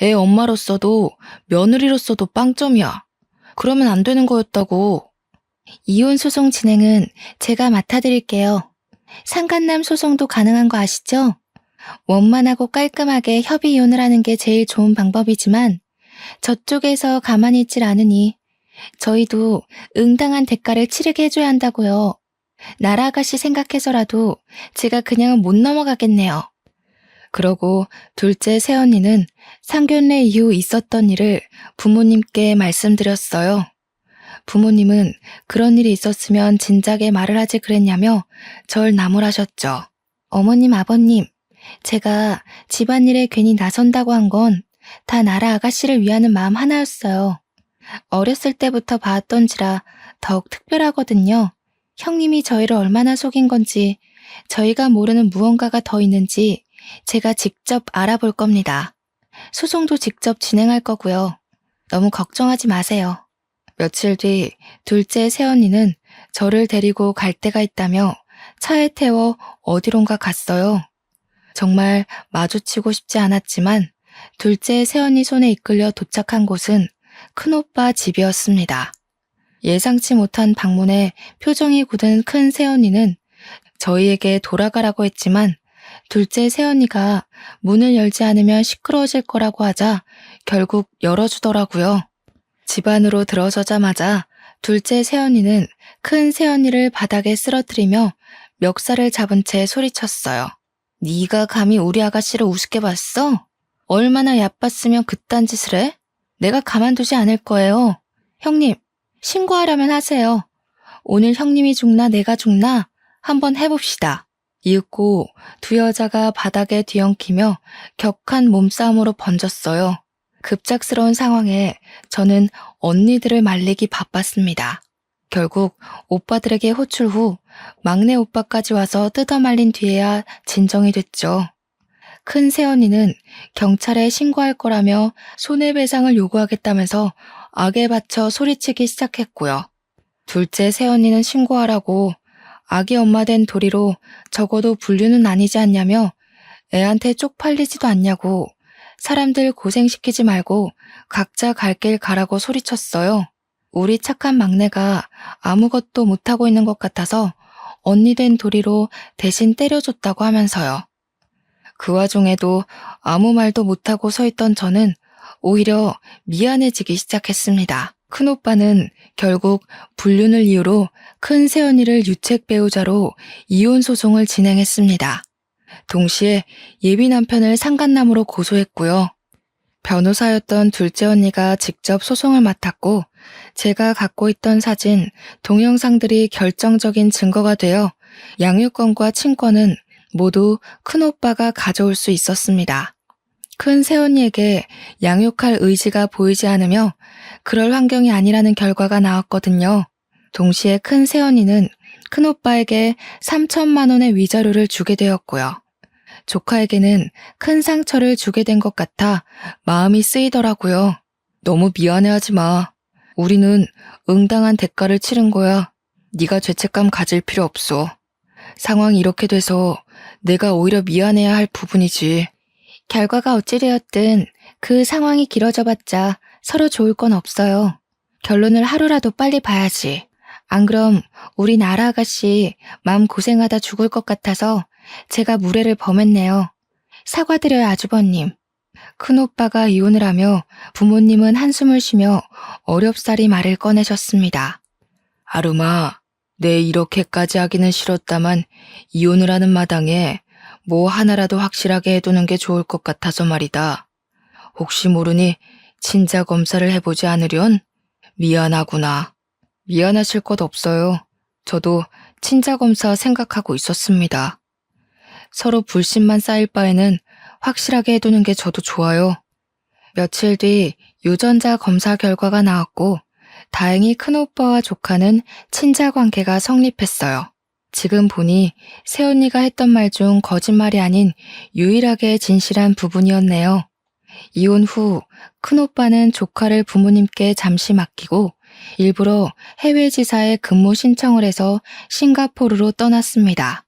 애 엄마로서도 며느리로서도 빵점이야. 그러면 안 되는 거였다고. 이혼 소송 진행은 제가 맡아드릴게요. 상간남 소송도 가능한 거 아시죠? 원만하고 깔끔하게 협의 이혼을 하는 게 제일 좋은 방법이지만 저쪽에서 가만히 있질 않으니 저희도 응당한 대가를 치르게 해줘야 한다고요. 나라 아가씨 생각해서라도 제가 그냥은 못 넘어가겠네요. 그러고 둘째 새언니는 상견례 이후 있었던 일을 부모님께 말씀드렸어요. 부모님은 그런 일이 있었으면 진작에 말을 하지 그랬냐며 절 나무라셨죠. 어머님, 아버님, 제가 집안일에 괜히 나선다고 한 건 다 나라 아가씨를 위하는 마음 하나였어요. 어렸을 때부터 봐왔던지라 더욱 특별하거든요. 형님이 저희를 얼마나 속인 건지, 저희가 모르는 무언가가 더 있는지 제가 직접 알아볼 겁니다. 소송도 직접 진행할 거고요. 너무 걱정하지 마세요. 며칠 뒤 둘째 새언니는 저를 데리고 갈 데가 있다며 차에 태워 어디론가 갔어요. 정말 마주치고 싶지 않았지만 둘째 새언니 손에 이끌려 도착한 곳은 큰오빠 집이었습니다. 예상치 못한 방문에 표정이 굳은 큰 새언니는 저희에게 돌아가라고 했지만 둘째 새언니가 문을 열지 않으면 시끄러워질 거라고 하자 결국 열어주더라고요. 집 안으로 들어서자마자 둘째 새언니는 큰 새언니를 바닥에 쓰러뜨리며 멱살을 잡은 채 소리쳤어요. 네가 감히 우리 아가씨를 우습게 봤어? 얼마나 얕봤으면 그딴 짓을 해? 내가 가만두지 않을 거예요. 형님, 신고하려면 하세요. 오늘 형님이 죽나 내가 죽나 한번 해봅시다. 이윽고 두 여자가 바닥에 뒤엉키며 격한 몸싸움으로 번졌어요. 급작스러운 상황에 저는 언니들을 말리기 바빴습니다. 결국 오빠들에게 호출 후 막내 오빠까지 와서 뜯어말린 뒤에야 진정이 됐죠. 큰 새언니는 경찰에 신고할 거라며 손해배상을 요구하겠다면서 악에 받쳐 소리치기 시작했고요. 둘째 새언니는 신고하라고 아기 엄마 된 도리로 적어도 분류는 아니지 않냐며 애한테 쪽팔리지도 않냐고 사람들 고생시키지 말고 각자 갈 길 가라고 소리쳤어요. 우리 착한 막내가 아무것도 못하고 있는 것 같아서 언니 된 도리로 대신 때려줬다고 하면서요. 그 와중에도 아무 말도 못하고 서 있던 저는 오히려 미안해지기 시작했습니다. 큰오빠는 결국 불륜을 이유로 큰 새언니를 유책 배우자로 이혼 소송을 진행했습니다. 동시에 예비 남편을 상간남으로 고소했고요. 변호사였던 둘째 언니가 직접 소송을 맡았고 제가 갖고 있던 사진, 동영상들이 결정적인 증거가 되어 양육권과 친권은 모두 큰오빠가 가져올 수 있었습니다. 큰 새언니에게 양육할 의지가 보이지 않으며 그럴 환경이 아니라는 결과가 나왔거든요. 동시에 큰 새언니는 큰오빠에게 3천만 원의 위자료를 주게 되었고요. 조카에게는 큰 상처를 주게 된 것 같아 마음이 쓰이더라고요. 너무 미안해하지 마. 우리는 응당한 대가를 치른 거야. 네가 죄책감 가질 필요 없어. 상황이 이렇게 돼서 내가 오히려 미안해야 할 부분이지. 결과가 어찌되었든 그 상황이 길어져봤자 서로 좋을 건 없어요. 결론을 하루라도 빨리 봐야지. 안 그럼 우리 나라 아가씨 마음 고생하다 죽을 것 같아서 제가 무례를 범했네요. 사과드려요, 아주버님. 큰오빠가 이혼을 하며 부모님은 한숨을 쉬며 어렵사리 말을 꺼내셨습니다. 아름아, 내 이렇게까지 하기는 싫었다만 이혼을 하는 마당에 뭐 하나라도 확실하게 해두는 게 좋을 것 같아서 말이다. 혹시 모르니 친자 검사를 해보지 않으련? 미안하구나. 미안하실 것 없어요. 저도 친자 검사 생각하고 있었습니다. 서로 불신만 쌓일 바에는 확실하게 해두는 게 저도 좋아요. 며칠 뒤 유전자 검사 결과가 나왔고 다행히 큰오빠와 조카는 친자 관계가 성립했어요. 지금 보니 새언니가 했던 말 중 거짓말이 아닌 유일하게 진실한 부분이었네요. 이혼 후 큰오빠는 조카를 부모님께 잠시 맡기고 일부러 해외 지사에 근무 신청을 해서 싱가포르로 떠났습니다.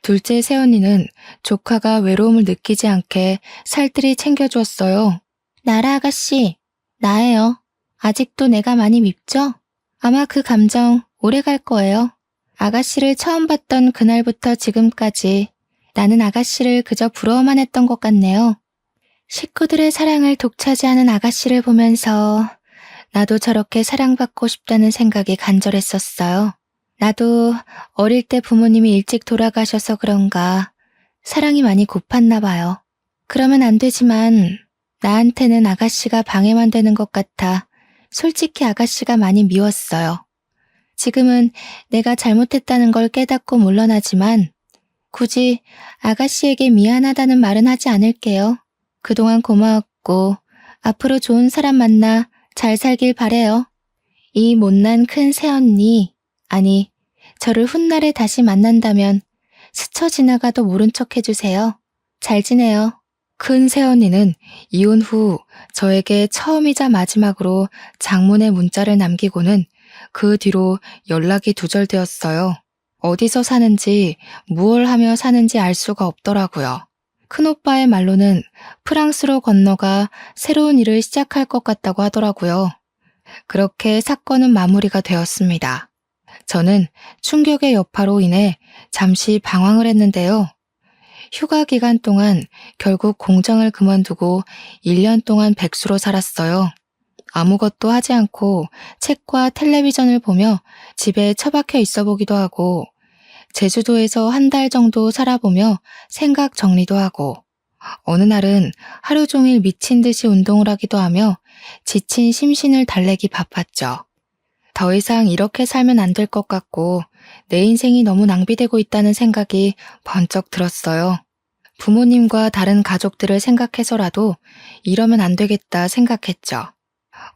둘째 새언니는 조카가 외로움을 느끼지 않게 살뜰히 챙겨주었어요. 나라 아가씨, 나예요. 아직도 내가 많이 밉죠? 아마 그 감정 오래 갈 거예요. 아가씨를 처음 봤던 그날부터 지금까지 나는 아가씨를 그저 부러워만 했던 것 같네요. 식구들의 사랑을 독차지하는 아가씨를 보면서 나도 저렇게 사랑받고 싶다는 생각이 간절했었어요. 나도 어릴 때 부모님이 일찍 돌아가셔서 그런가 사랑이 많이 고팠나 봐요. 그러면 안 되지만 나한테는 아가씨가 방해만 되는 것 같아 솔직히 아가씨가 많이 미웠어요. 지금은 내가 잘못했다는 걸 깨닫고 물러나지만 굳이 아가씨에게 미안하다는 말은 하지 않을게요. 그동안 고마웠고 앞으로 좋은 사람 만나 잘 살길 바래요. 이 못난 큰 새언니, 아니 저를 훗날에 다시 만난다면 스쳐 지나가도 모른 척 해주세요. 잘 지내요. 큰 새언니는 이혼 후 저에게 처음이자 마지막으로 장문의 문자를 남기고는 그 뒤로 연락이 두절되었어요. 어디서 사는지 무얼 하며 사는지 알 수가 없더라고요. 큰오빠의 말로는 프랑스로 건너가 새로운 일을 시작할 것 같다고 하더라고요. 그렇게 사건은 마무리가 되었습니다. 저는 충격의 여파로 인해 잠시 방황을 했는데요. 휴가 기간 동안 결국 공장을 그만두고 1년 동안 백수로 살았어요. 아무것도 하지 않고 책과 텔레비전을 보며 집에 처박혀 있어 보기도 하고 제주도에서 한 달 정도 살아보며 생각 정리도 하고 어느 날은 하루 종일 미친 듯이 운동을 하기도 하며 지친 심신을 달래기 바빴죠. 더 이상 이렇게 살면 안 될 것 같고 내 인생이 너무 낭비되고 있다는 생각이 번쩍 들었어요. 부모님과 다른 가족들을 생각해서라도 이러면 안 되겠다 생각했죠.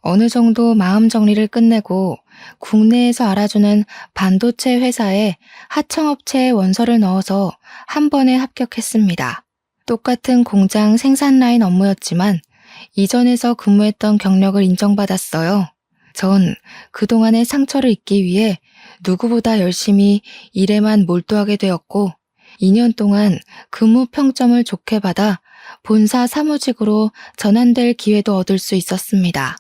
어느 정도 마음 정리를 끝내고 국내에서 알아주는 반도체 회사에 하청업체에 원서를 넣어서 한 번에 합격했습니다. 똑같은 공장 생산 라인 업무였지만 이전에서 근무했던 경력을 인정받았어요. 전 그동안의 상처를 잊기 위해 누구보다 열심히 일에만 몰두하게 되었고 2년 동안 근무 평점을 좋게 받아 본사 사무직으로 전환될 기회도 얻을 수 있었습니다.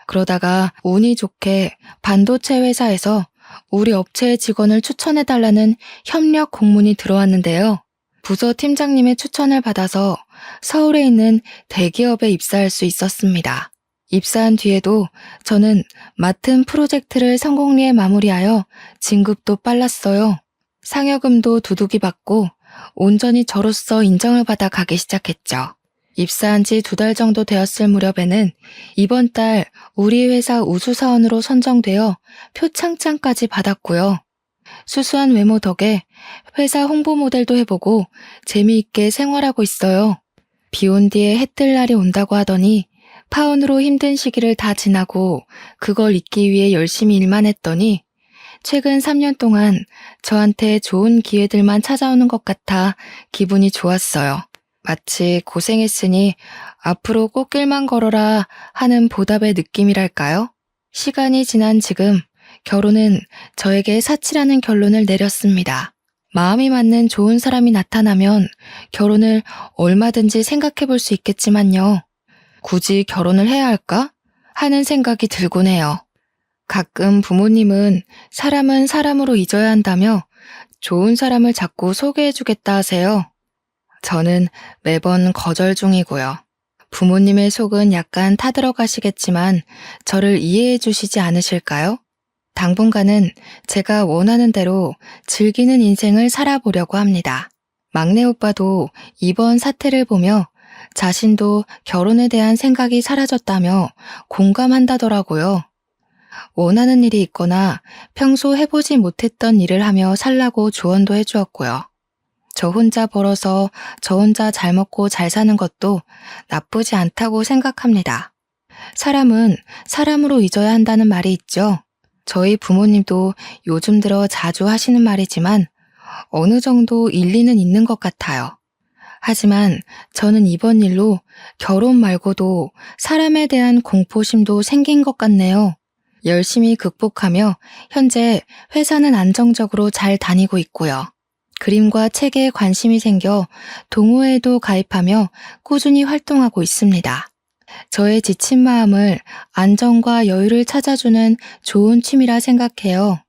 그러다가 운이 좋게 반도체 회사에서 우리 업체의 직원을 추천해달라는 협력 공문이 들어왔는데요. 부서 팀장님의 추천을 받아서 서울에 있는 대기업에 입사할 수 있었습니다. 입사한 뒤에도 저는 맡은 프로젝트를 성공리에 마무리하여 진급도 빨랐어요. 상여금도 두둑이 받고 온전히 저로서 인정을 받아 가기 시작했죠. 입사한 지 2달 정도 되었을 무렵에는 이번 달 우리 회사 우수사원으로 선정되어 표창장까지 받았고요. 수수한 외모 덕에 회사 홍보 모델도 해보고 재미있게 생활하고 있어요. 비 온 뒤에 해 뜰 날이 온다고 하더니 파혼으로 힘든 시기를 다 지나고 그걸 잊기 위해 열심히 일만 했더니 최근 3년 동안 저한테 좋은 기회들만 찾아오는 것 같아 기분이 좋았어요. 마치 고생했으니 앞으로 꽃길만 걸어라 하는 보답의 느낌이랄까요? 시간이 지난 지금 결혼은 저에게 사치라는 결론을 내렸습니다. 마음이 맞는 좋은 사람이 나타나면 결혼을 얼마든지 생각해 볼 수 있겠지만요. 굳이 결혼을 해야 할까? 하는 생각이 들곤 해요. 가끔 부모님은 사람은 사람으로 잊어야 한다며 좋은 사람을 자꾸 소개해주겠다 하세요. 저는 매번 거절 중이고요. 부모님의 속은 약간 타들어가시겠지만 저를 이해해 주시지 않으실까요? 당분간은 제가 원하는 대로 즐기는 인생을 살아보려고 합니다. 막내 오빠도 이번 사태를 보며 자신도 결혼에 대한 생각이 사라졌다며 공감한다더라고요. 원하는 일이 있거나 평소 해보지 못했던 일을 하며 살라고 조언도 해주었고요. 저 혼자 벌어서 저 혼자 잘 먹고 잘 사는 것도 나쁘지 않다고 생각합니다. 사람은 사람으로 잊어야 한다는 말이 있죠. 저희 부모님도 요즘 들어 자주 하시는 말이지만 어느 정도 일리는 있는 것 같아요. 하지만 저는 이번 일로 결혼 말고도 사람에 대한 공포심도 생긴 것 같네요. 열심히 극복하며 현재 회사는 안정적으로 잘 다니고 있고요. 그림과 책에 관심이 생겨 동호회에도 가입하며 꾸준히 활동하고 있습니다. 저의 지친 마음을 안정과 여유를 찾아주는 좋은 취미라 생각해요.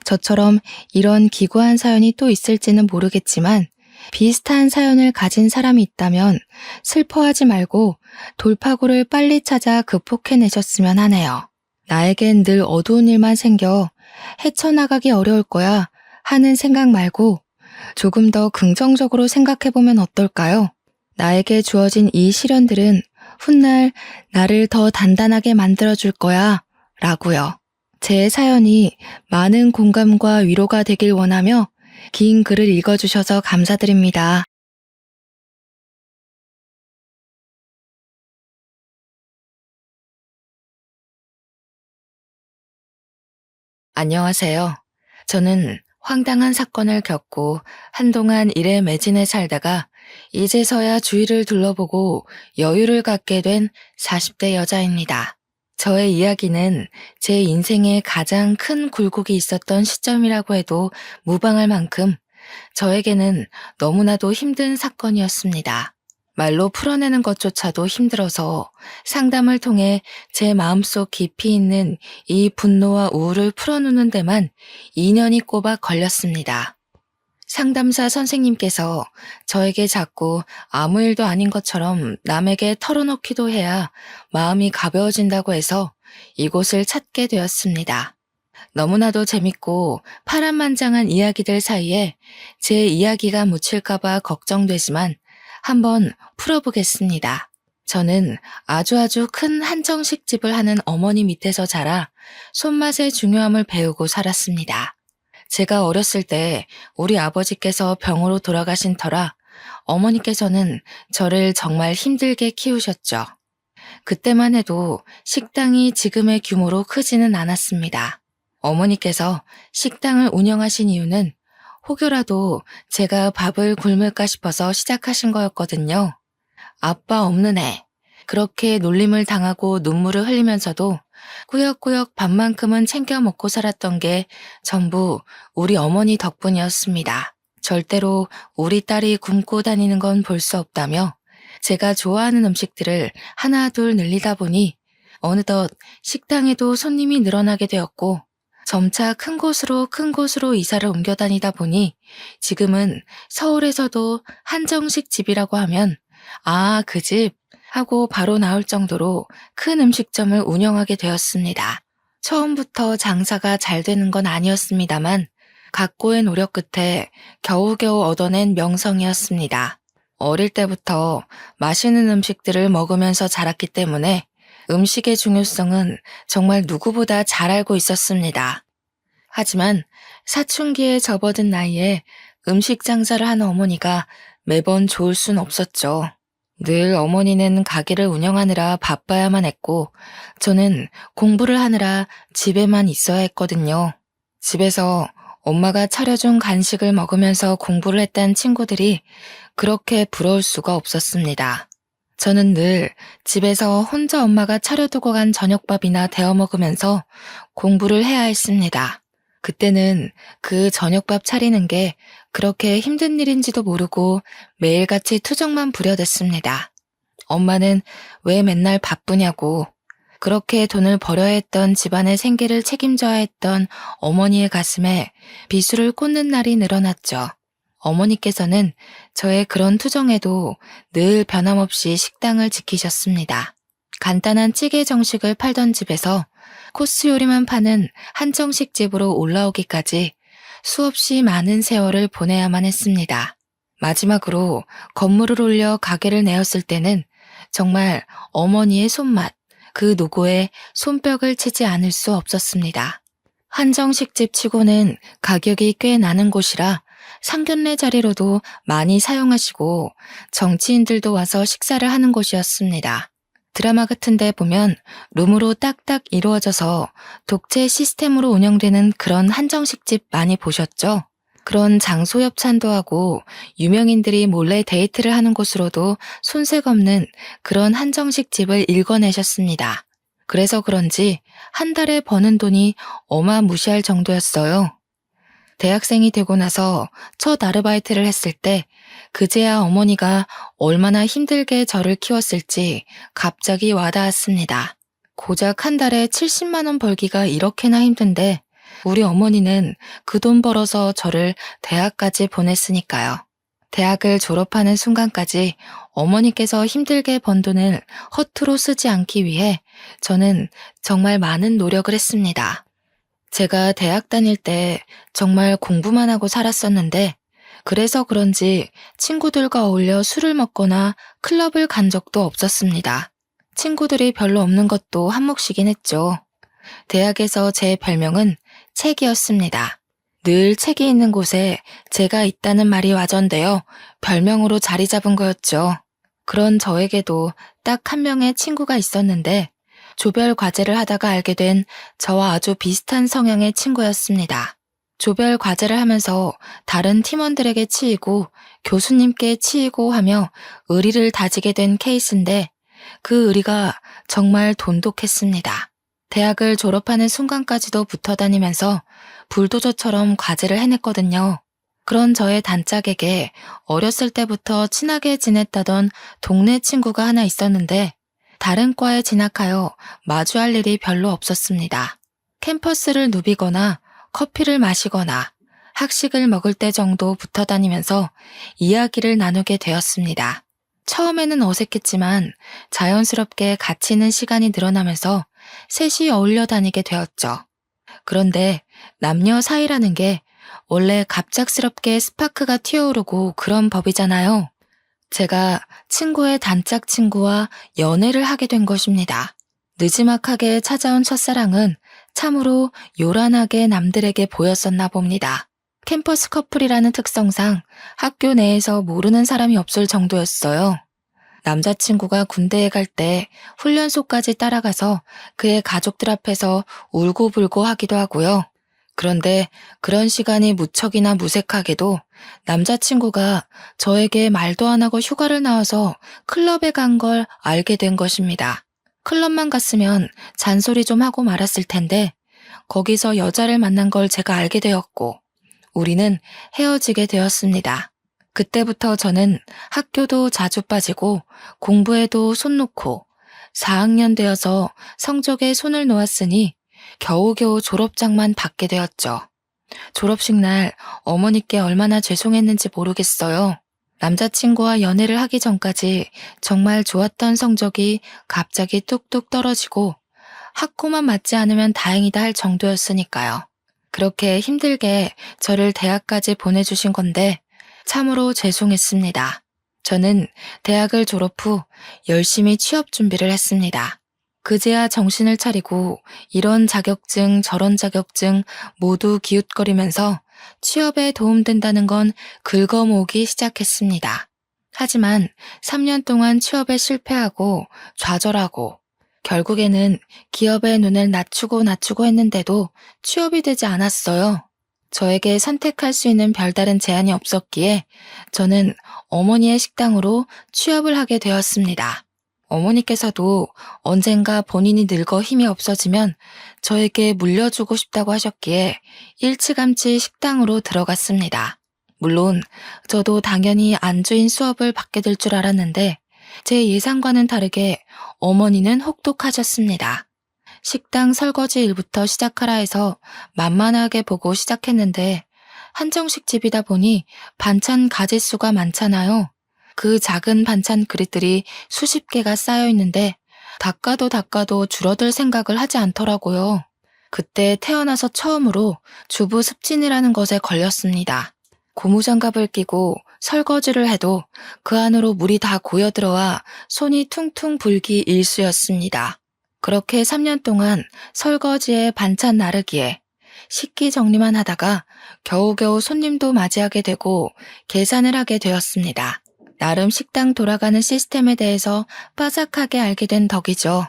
저처럼 이런 기구한 사연이 또 있을지는 모르겠지만 비슷한 사연을 가진 사람이 있다면 슬퍼하지 말고 돌파구를 빨리 찾아 극복해내셨으면 하네요. 나에겐 늘 어두운 일만 생겨 헤쳐나가기 어려울 거야 하는 생각 말고 조금 더 긍정적으로 생각해보면 어떨까요? 나에게 주어진 이 시련들은 훗날 나를 더 단단하게 만들어줄 거야 라고요. 제 사연이 많은 공감과 위로가 되길 원하며 긴 글을 읽어주셔서 감사드립니다. 안녕하세요. 저는 황당한 사건을 겪고 한동안 일에 매진해 살다가 이제서야 주위를 둘러보고 여유를 갖게 된 40대 여자입니다. 저의 이야기는 제 인생에 가장 큰 굴곡이 있었던 시점이라고 해도 무방할 만큼 저에게는 너무나도 힘든 사건이었습니다. 말로 풀어내는 것조차도 힘들어서 상담을 통해 제 마음속 깊이 있는 이 분노와 우울을 풀어놓는 데만 2년이 꼬박 걸렸습니다. 상담사 선생님께서 저에게 자꾸 아무 일도 아닌 것처럼 남에게 털어놓기도 해야 마음이 가벼워진다고 해서 이곳을 찾게 되었습니다. 너무나도 재밌고 파란만장한 이야기들 사이에 제 이야기가 묻힐까봐 걱정되지만 한번 풀어보겠습니다. 저는 아주 큰 한정식 집을 하는 어머니 밑에서 자라 손맛의 중요함을 배우고 살았습니다. 제가 어렸을 때 우리 아버지께서 병으로 돌아가신 터라 어머니께서는 저를 정말 힘들게 키우셨죠. 그때만 해도 식당이 지금의 규모로 크지는 않았습니다. 어머니께서 식당을 운영하신 이유는 혹여라도 제가 밥을 굶을까 싶어서 시작하신 거였거든요. 아빠 없는 애. 그렇게 놀림을 당하고 눈물을 흘리면서도 꾸역꾸역 밥만큼은 챙겨 먹고 살았던 게 전부 우리 어머니 덕분이었습니다. 절대로 우리 딸이 굶고 다니는 건 볼 수 없다며 제가 좋아하는 음식들을 하나 둘 늘리다 보니 어느덧 식당에도 손님이 늘어나게 되었고 점차 큰 곳으로 이사를 옮겨 다니다 보니 지금은 서울에서도 한정식 집이라고 하면 아, 그 집 하고 바로 나올 정도로 큰 음식점을 운영하게 되었습니다. 처음부터 장사가 잘 되는 건 아니었습니다만 각고의 노력 끝에 겨우겨우 얻어낸 명성이었습니다. 어릴 때부터 맛있는 음식들을 먹으면서 자랐기 때문에 음식의 중요성은 정말 누구보다 잘 알고 있었습니다. 하지만 사춘기에 접어든 나이에 음식 장사를 하는 어머니가 매번 좋을 순 없었죠. 늘 어머니는 가게를 운영하느라 바빠야만 했고 저는 공부를 하느라 집에만 있어야 했거든요. 집에서 엄마가 차려준 간식을 먹으면서 공부를 했다는 친구들이 그렇게 부러울 수가 없었습니다. 저는 늘 집에서 혼자 엄마가 차려두고 간 저녁밥이나 데워 먹으면서 공부를 해야 했습니다. 그때는 그 저녁밥 차리는 게 그렇게 힘든 일인지도 모르고 매일같이 투정만 부려댔습니다. 엄마는 왜 맨날 바쁘냐고 그렇게 돈을 벌어야 했던 집안의 생계를 책임져야 했던 어머니의 가슴에 비수를 꽂는 날이 늘어났죠. 어머니께서는 저의 그런 투정에도 늘 변함없이 식당을 지키셨습니다. 간단한 찌개 정식을 팔던 집에서 코스 요리만 파는 한정식 집으로 올라오기까지 수없이 많은 세월을 보내야만 했습니다. 마지막으로 건물을 올려 가게를 내었을 때는 정말 어머니의 손맛, 그 노고에 손뼉을 치지 않을 수 없었습니다. 한정식집 치고는 가격이 꽤 나는 곳이라 상견례 자리로도 많이 사용하시고 정치인들도 와서 식사를 하는 곳이었습니다. 드라마 같은 데 보면 룸으로 딱딱 이루어져서 독채 시스템으로 운영되는 그런 한정식집 많이 보셨죠? 그런 장소 협찬도 하고 유명인들이 몰래 데이트를 하는 곳으로도 손색 없는 그런 한정식 집을 일궈내셨습니다. 그래서 그런지 한 달에 버는 돈이 어마무시할 정도였어요. 대학생이 되고 나서 첫 아르바이트를 했을 때 그제야 어머니가 얼마나 힘들게 저를 키웠을지 갑자기 와닿았습니다. 고작 한 달에 70만 원 벌기가 이렇게나 힘든데 우리 어머니는 그 돈 벌어서 저를 대학까지 보냈으니까요. 대학을 졸업하는 순간까지 어머니께서 힘들게 번 돈을 허투루 쓰지 않기 위해 저는 정말 많은 노력을 했습니다. 제가 대학 다닐 때 정말 공부만 하고 살았었는데 그래서 그런지 친구들과 어울려 술을 먹거나 클럽을 간 적도 없었습니다. 친구들이 별로 없는 것도 한몫이긴 했죠. 대학에서 제 별명은 책이었습니다. 늘 책이 있는 곳에 제가 있다는 말이 와전되어 별명으로 자리 잡은 거였죠. 그런 저에게도 딱 한 명의 친구가 있었는데 조별 과제를 하다가 알게 된 저와 아주 비슷한 성향의 친구였습니다. 조별 과제를 하면서 다른 팀원들에게 치이고 교수님께 치이고 하며 의리를 다지게 된 케이스인데 그 의리가 정말 돈독했습니다. 대학을 졸업하는 순간까지도 붙어 다니면서 불도저처럼 과제를 해냈거든요. 그런 저의 단짝에게 어렸을 때부터 친하게 지냈다던 동네 친구가 하나 있었는데 다른 과에 진학하여 마주할 일이 별로 없었습니다. 캠퍼스를 누비거나 커피를 마시거나 학식을 먹을 때 정도 붙어 다니면서 이야기를 나누게 되었습니다. 처음에는 어색했지만 자연스럽게 같이 있는 시간이 늘어나면서 셋이 어울려 다니게 되었죠. 그런데 남녀 사이라는 게 원래 갑작스럽게 스파크가 튀어오르고 그런 법이잖아요. 제가 친구의 단짝 친구와 연애를 하게 된 것입니다. 느지막하게 찾아온 첫사랑은 참으로 요란하게 남들에게 보였었나 봅니다. 캠퍼스 커플이라는 특성상 학교 내에서 모르는 사람이 없을 정도였어요. 남자친구가 군대에 갈 때 훈련소까지 따라가서 그의 가족들 앞에서 울고불고 하기도 하고요. 그런데 그런 시간이 무척이나 무색하게도 남자친구가 저에게 말도 안 하고 휴가를 나와서 클럽에 간 걸 알게 된 것입니다. 클럽만 갔으면 잔소리 좀 하고 말았을 텐데 거기서 여자를 만난 걸 제가 알게 되었고 우리는 헤어지게 되었습니다. 그때부터 저는 학교도 자주 빠지고 공부에도 손 놓고 4학년 되어서 성적에 손을 놓았으니 겨우겨우 졸업장만 받게 되었죠. 졸업식 날 어머니께 얼마나 죄송했는지 모르겠어요. 남자친구와 연애를 하기 전까지 정말 좋았던 성적이 갑자기 뚝뚝 떨어지고 학고만 맞지 않으면 다행이다 할 정도였으니까요. 그렇게 힘들게 저를 대학까지 보내주신 건데 참으로 죄송했습니다. 저는 대학을 졸업 후 열심히 취업 준비를 했습니다. 그제야 정신을 차리고 이런 자격증 저런 자격증 모두 기웃거리면서 취업에 도움된다는 건 긁어모으기 시작했습니다. 하지만 3년 동안 취업에 실패하고 좌절하고 결국에는 기업의 눈을 낮추고 했는데도 취업이 되지 않았어요. 저에게 선택할 수 있는 별다른 제한이 없었기에 저는 어머니의 식당으로 취업을 하게 되었습니다. 어머니께서도 언젠가 본인이 늙어 힘이 없어지면 저에게 물려주고 싶다고 하셨기에 일찌감치 식당으로 들어갔습니다. 물론 저도 당연히 안주인 수업을 받게 될 줄 알았는데 제 예상과는 다르게 어머니는 혹독하셨습니다. 식당 설거지 일부터 시작하라 해서 만만하게 보고 시작했는데 한정식 집이다 보니 반찬 가짓수가 많잖아요. 그 작은 반찬 그릇들이 수십 개가 쌓여 있는데 닦아도 줄어들 생각을 하지 않더라고요. 그때 태어나서 처음으로 주부 습진이라는 것에 걸렸습니다. 고무장갑을 끼고 설거지를 해도 그 안으로 물이 다 고여들어와 손이 퉁퉁 불기 일쑤였습니다. 그렇게 3년 동안 설거지에 반찬 나르기에 식기 정리만 하다가 겨우겨우 손님도 맞이하게 되고 계산을 하게 되었습니다. 나름 식당 돌아가는 시스템에 대해서 빠삭하게 알게 된 덕이죠.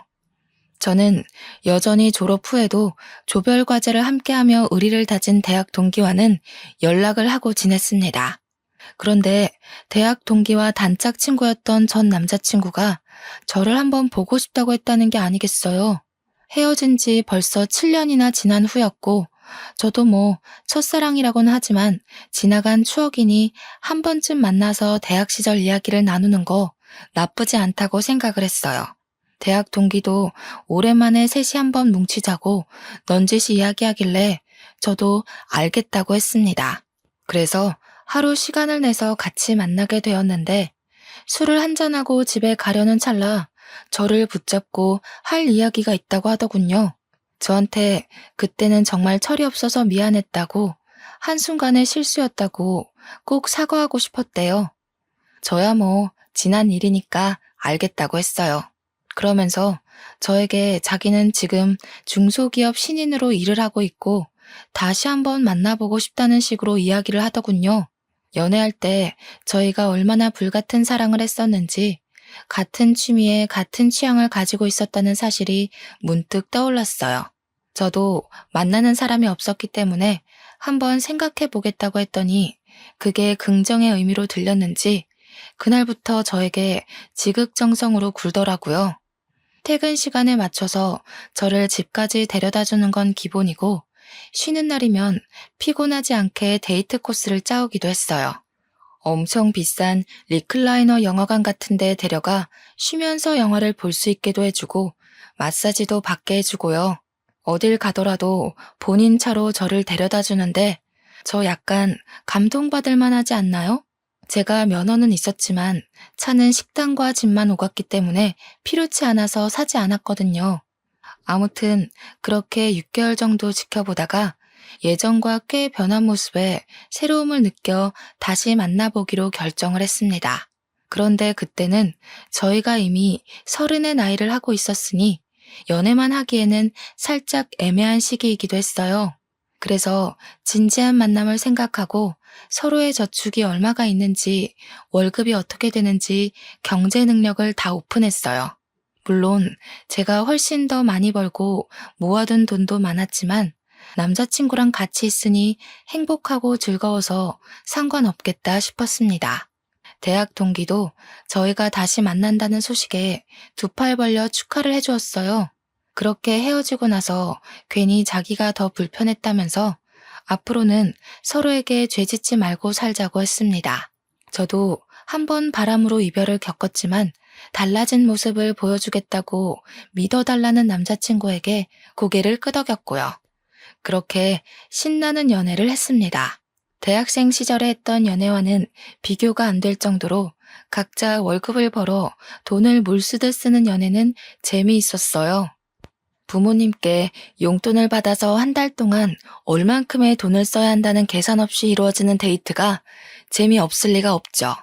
저는 여전히 졸업 후에도 조별 과제를 함께하며 의리를 다진 대학 동기와는 연락을 하고 지냈습니다. 그런데 대학 동기와 단짝 친구였던 전 남자친구가 저를 한번 보고 싶다고 했다는 게 아니겠어요. 헤어진 지 벌써 7년이나 지난 후였고 저도 첫사랑이라고는 하지만 지나간 추억이니 한 번쯤 만나서 대학 시절 이야기를 나누는 거 나쁘지 않다고 생각을 했어요. 대학 동기도 오랜만에 셋이 한번 뭉치자고 넌지시 이야기하길래 저도 알겠다고 했습니다. 그래서 하루 시간을 내서 같이 만나게 되었는데 술을 한잔하고 집에 가려는 찰나 저를 붙잡고 할 이야기가 있다고 하더군요. 저한테 그때는 정말 철이 없어서 미안했다고, 한순간의 실수였다고 꼭 사과하고 싶었대요. 저야 뭐 지난 일이니까 알겠다고 했어요. 그러면서 저에게 자기는 지금 중소기업 신인으로 일을 하고 있고 다시 한번 만나보고 싶다는 식으로 이야기를 하더군요. 연애할 때 저희가 얼마나 불같은 사랑을 했었는지, 같은 취미에 같은 취향을 가지고 있었다는 사실이 문득 떠올랐어요. 저도 만나는 사람이 없었기 때문에 한번 생각해 보겠다고 했더니 그게 긍정의 의미로 들렸는지 그날부터 저에게 지극정성으로 굴더라고요. 퇴근 시간에 맞춰서 저를 집까지 데려다 주는 건 기본이고, 쉬는 날이면 피곤하지 않게 데이트 코스를 짜오기도 했어요. 엄청 비싼 리클라이너 영화관 같은 데 데려가 쉬면서 영화를 볼 수 있게도 해주고, 마사지도 받게 해주고요. 어딜 가더라도 본인 차로 저를 데려다 주는데 저 약간 감동받을 만하지 않나요? 제가 면허는 있었지만 차는 식당과 집만 오갔기 때문에 필요치 않아서 사지 않았거든요. 아무튼 그렇게 6개월 정도 지켜보다가 예전과 꽤 변한 모습에 새로움을 느껴 다시 만나보기로 결정을 했습니다. 그런데 그때는 저희가 이미 30의 나이를 하고 있었으니 연애만 하기에는 살짝 애매한 시기이기도 했어요. 그래서 진지한 만남을 생각하고 서로의 저축이 얼마가 있는지, 월급이 어떻게 되는지 경제 능력을 다 오픈했어요. 물론 제가 훨씬 더 많이 벌고 모아둔 돈도 많았지만 남자친구랑 같이 있으니 행복하고 즐거워서 상관없겠다 싶었습니다. 대학 동기도 저희가 다시 만난다는 소식에 두 팔 벌려 축하를 해주었어요. 그렇게 헤어지고 나서 괜히 자기가 더 불편했다면서 앞으로는 서로에게 죄짓지 말고 살자고 했습니다. 저도 한 번 바람으로 이별을 겪었지만 달라진 모습을 보여주겠다고 믿어달라는 남자친구에게 고개를 끄덕였고요. 그렇게 신나는 연애를 했습니다. 대학생 시절에 했던 연애와는 비교가 안 될 정도로 각자 월급을 벌어 돈을 물쓰듯 쓰는 연애는 재미있었어요. 부모님께 용돈을 받아서 한 달 동안 얼만큼의 돈을 써야 한다는 계산 없이 이루어지는 데이트가 재미없을 리가 없죠.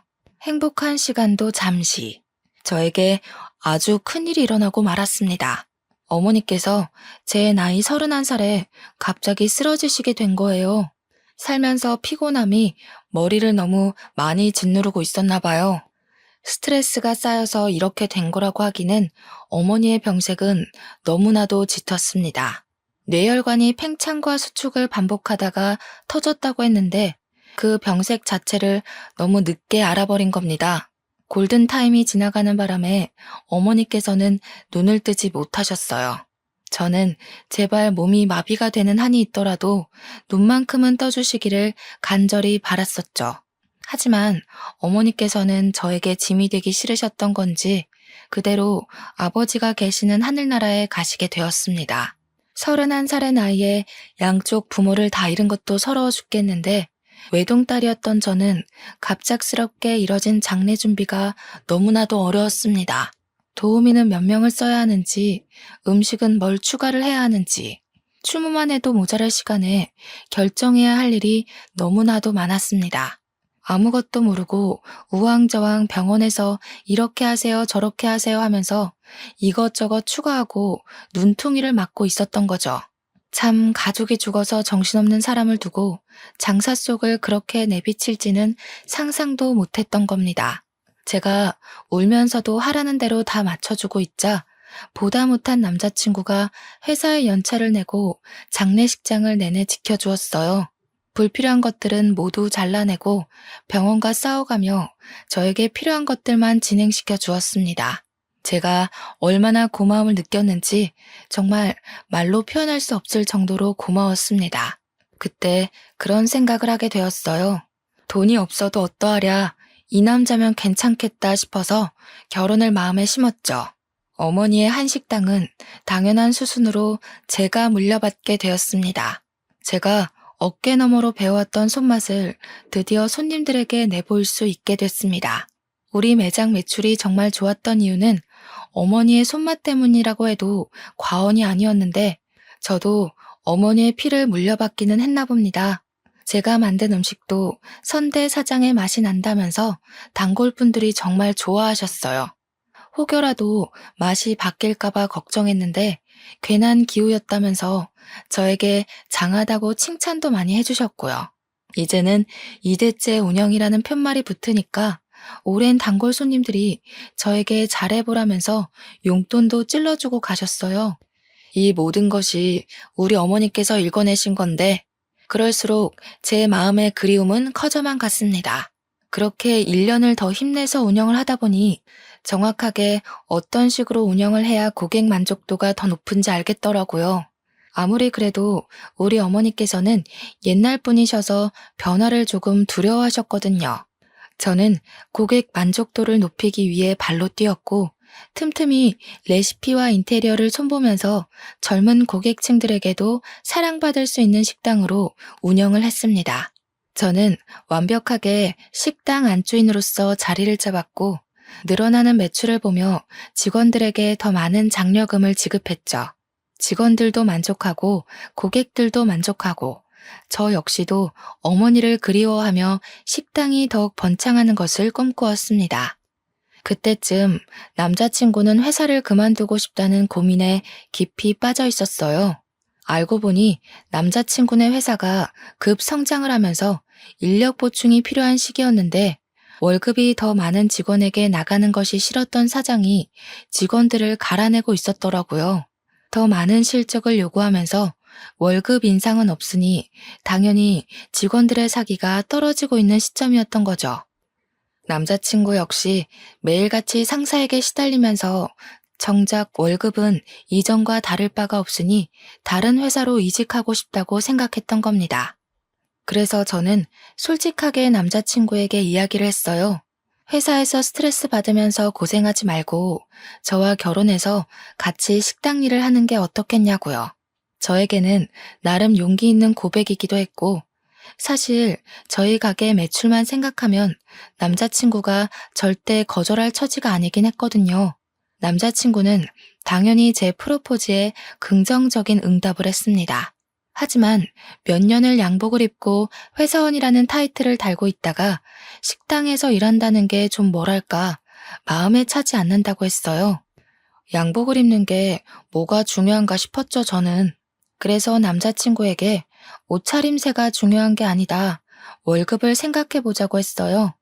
행복한 시간도 잠시. 저에게 아주 큰일이 일어나고 말았습니다. 어머니께서 제 나이 31살에 갑자기 쓰러지시게 된 거예요. 살면서 피곤함이 머리를 너무 많이 짓누르고 있었나 봐요. 스트레스가 쌓여서 이렇게 된 거라고 하기는 어머니의 병색은 너무나도 짙었습니다. 뇌혈관이 팽창과 수축을 반복하다가 터졌다고 했는데 그 병색 자체를 너무 늦게 알아버린 겁니다. 골든타임이 지나가는 바람에 어머니께서는 눈을 뜨지 못하셨어요. 저는 제발 몸이 마비가 되는 한이 있더라도 눈만큼은 떠주시기를 간절히 바랐었죠. 하지만 어머니께서는 저에게 짐이 되기 싫으셨던 건지 그대로 아버지가 계시는 하늘나라에 가시게 되었습니다. 31살의 나이에 양쪽 부모를 다 잃은 것도 서러워 죽겠는데 외동딸이었던 저는 갑작스럽게 이뤄진 장례 준비가 너무나도 어려웠습니다. 도우미는 몇 명을 써야 하는지, 음식은 뭘 추가를 해야 하는지, 추모만 해도 모자랄 시간에 결정해야 할 일이 너무나도 많았습니다. 아무것도 모르고 우왕좌왕 병원에서 이렇게 하세요 저렇게 하세요 하면서 이것저것 추가하고 눈퉁이를 맞고 있었던 거죠. 참 가족이 죽어서 정신없는 사람을 두고 장사 속을 그렇게 내비칠지는 상상도 못했던 겁니다. 제가 울면서도 하라는 대로 다 맞춰주고 있자 보다 못한 남자친구가 회사에 연차를 내고 장례식장을 내내 지켜주었어요. 불필요한 것들은 모두 잘라내고 병원과 싸워가며 저에게 필요한 것들만 진행시켜 주었습니다. 제가 얼마나 고마움을 느꼈는지 정말 말로 표현할 수 없을 정도로 고마웠습니다. 그때 그런 생각을 하게 되었어요. 돈이 없어도 어떠하랴, 이 남자면 괜찮겠다 싶어서 결혼을 마음에 심었죠. 어머니의 한식당은 당연한 수순으로 제가 물려받게 되었습니다. 제가 어깨너머로 배워왔던 손맛을 드디어 손님들에게 내보일 수 있게 됐습니다. 우리 매장 매출이 정말 좋았던 이유는 어머니의 손맛 때문이라고 해도 과언이 아니었는데 저도 어머니의 피를 물려받기는 했나 봅니다. 제가 만든 음식도 선대 사장의 맛이 난다면서 단골분들이 정말 좋아하셨어요. 혹여라도 맛이 바뀔까봐 걱정했는데 괜한 기우였다면서 저에게 장하다고 칭찬도 많이 해주셨고요. 이제는 2대째 운영이라는 편말이 붙으니까 오랜 단골 손님들이 저에게 잘해보라면서 용돈도 찔러주고 가셨어요. 이 모든 것이 우리 어머니께서 읽어내신 건데 그럴수록 제 마음의 그리움은 커져만 갔습니다. 그렇게 1년을 더 힘내서 운영을 하다 보니 정확하게 어떤 식으로 운영을 해야 고객 만족도가 더 높은지 알겠더라고요. 아무리 그래도 우리 어머니께서는 옛날 분이셔서 변화를 조금 두려워하셨거든요. 저는 고객 만족도를 높이기 위해 발로 뛰었고 틈틈이 레시피와 인테리어를 손보면서 젊은 고객층들에게도 사랑받을 수 있는 식당으로 운영을 했습니다. 저는 완벽하게 식당 안주인으로서 자리를 잡았고 늘어나는 매출을 보며 직원들에게 더 많은 장려금을 지급했죠. 직원들도 만족하고 고객들도 만족하고 저 역시도 어머니를 그리워하며 식당이 더욱 번창하는 것을 꿈꾸었습니다. 그때쯤 남자친구는 회사를 그만두고 싶다는 고민에 깊이 빠져 있었어요. 알고 보니 남자친구네 회사가 급 성장을 하면서 인력 보충이 필요한 시기였는데 월급이 더 많은 직원에게 나가는 것이 싫었던 사장이 직원들을 갈아내고 있었더라고요. 더 많은 실적을 요구하면서 월급 인상은 없으니 당연히 직원들의 사기가 떨어지고 있는 시점이었던 거죠. 남자친구 역시 매일같이 상사에게 시달리면서 정작 월급은 이전과 다를 바가 없으니 다른 회사로 이직하고 싶다고 생각했던 겁니다. 그래서 저는 솔직하게 남자친구에게 이야기를 했어요. 회사에서 스트레스 받으면서 고생하지 말고 저와 결혼해서 같이 식당 일을 하는 게 어떻겠냐고요. 저에게는 나름 용기 있는 고백이기도 했고 사실 저희 가게 매출만 생각하면 남자친구가 절대 거절할 처지가 아니긴 했거든요. 남자친구는 당연히 제 프로포즈에 긍정적인 응답을 했습니다. 하지만 몇 년을 양복을 입고 회사원이라는 타이틀을 달고 있다가 식당에서 일한다는 게 좀 뭐랄까 마음에 차지 않는다고 했어요. 양복을 입는 게 뭐가 중요한가 싶었죠, 저는. 그래서 남자친구에게 옷차림새가 중요한 게 아니다. 월급을 생각해 보자고 했어요.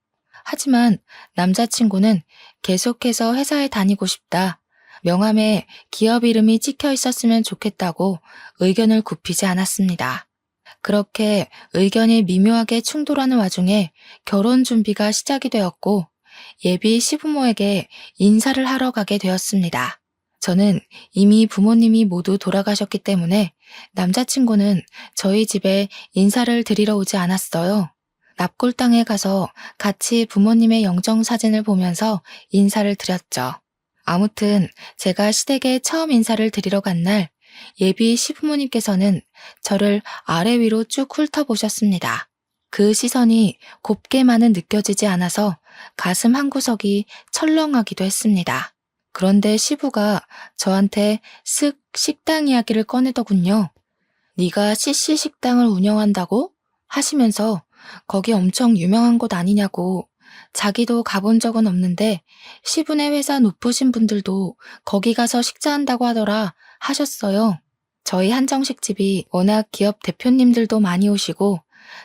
하지만 남자친구는 계속해서 회사에 다니고 싶다. 명함에 기업 이름이 찍혀 있었으면 좋겠다고 의견을 굽히지 않았습니다. 그렇게 의견이 미묘하게 충돌하는 와중에 결혼 준비가 시작이 되었고 예비 시부모에게 인사를 하러 가게 되었습니다. 저는 이미 부모님이 모두 돌아가셨기 때문에 남자친구는 저희 집에 인사를 드리러 오지 않았어요. 납골당에 가서 같이 부모님의 영정사진을 보면서 인사를 드렸죠. 아무튼 제가 시댁에 처음 인사를 드리러 간 날 예비 시부모님께서는 저를 아래 위로 쭉 훑어보셨습니다. 그 시선이 곱게만은 느껴지지 않아서 가슴 한구석이 철렁하기도 했습니다. 그런데 시부가 저한테 쓱 식당 이야기를 꺼내더군요. 네가 CC 식당을 운영한다고? 하시면서 거기 엄청 유명한 곳 아니냐고. 자기도 가본 적은 없는데 시부네 회사 높으신 분들도 거기 가서 식사한다고 하더라 하셨어요. 저희 한정식집이 워낙 기업 대표님들도 많이 오시고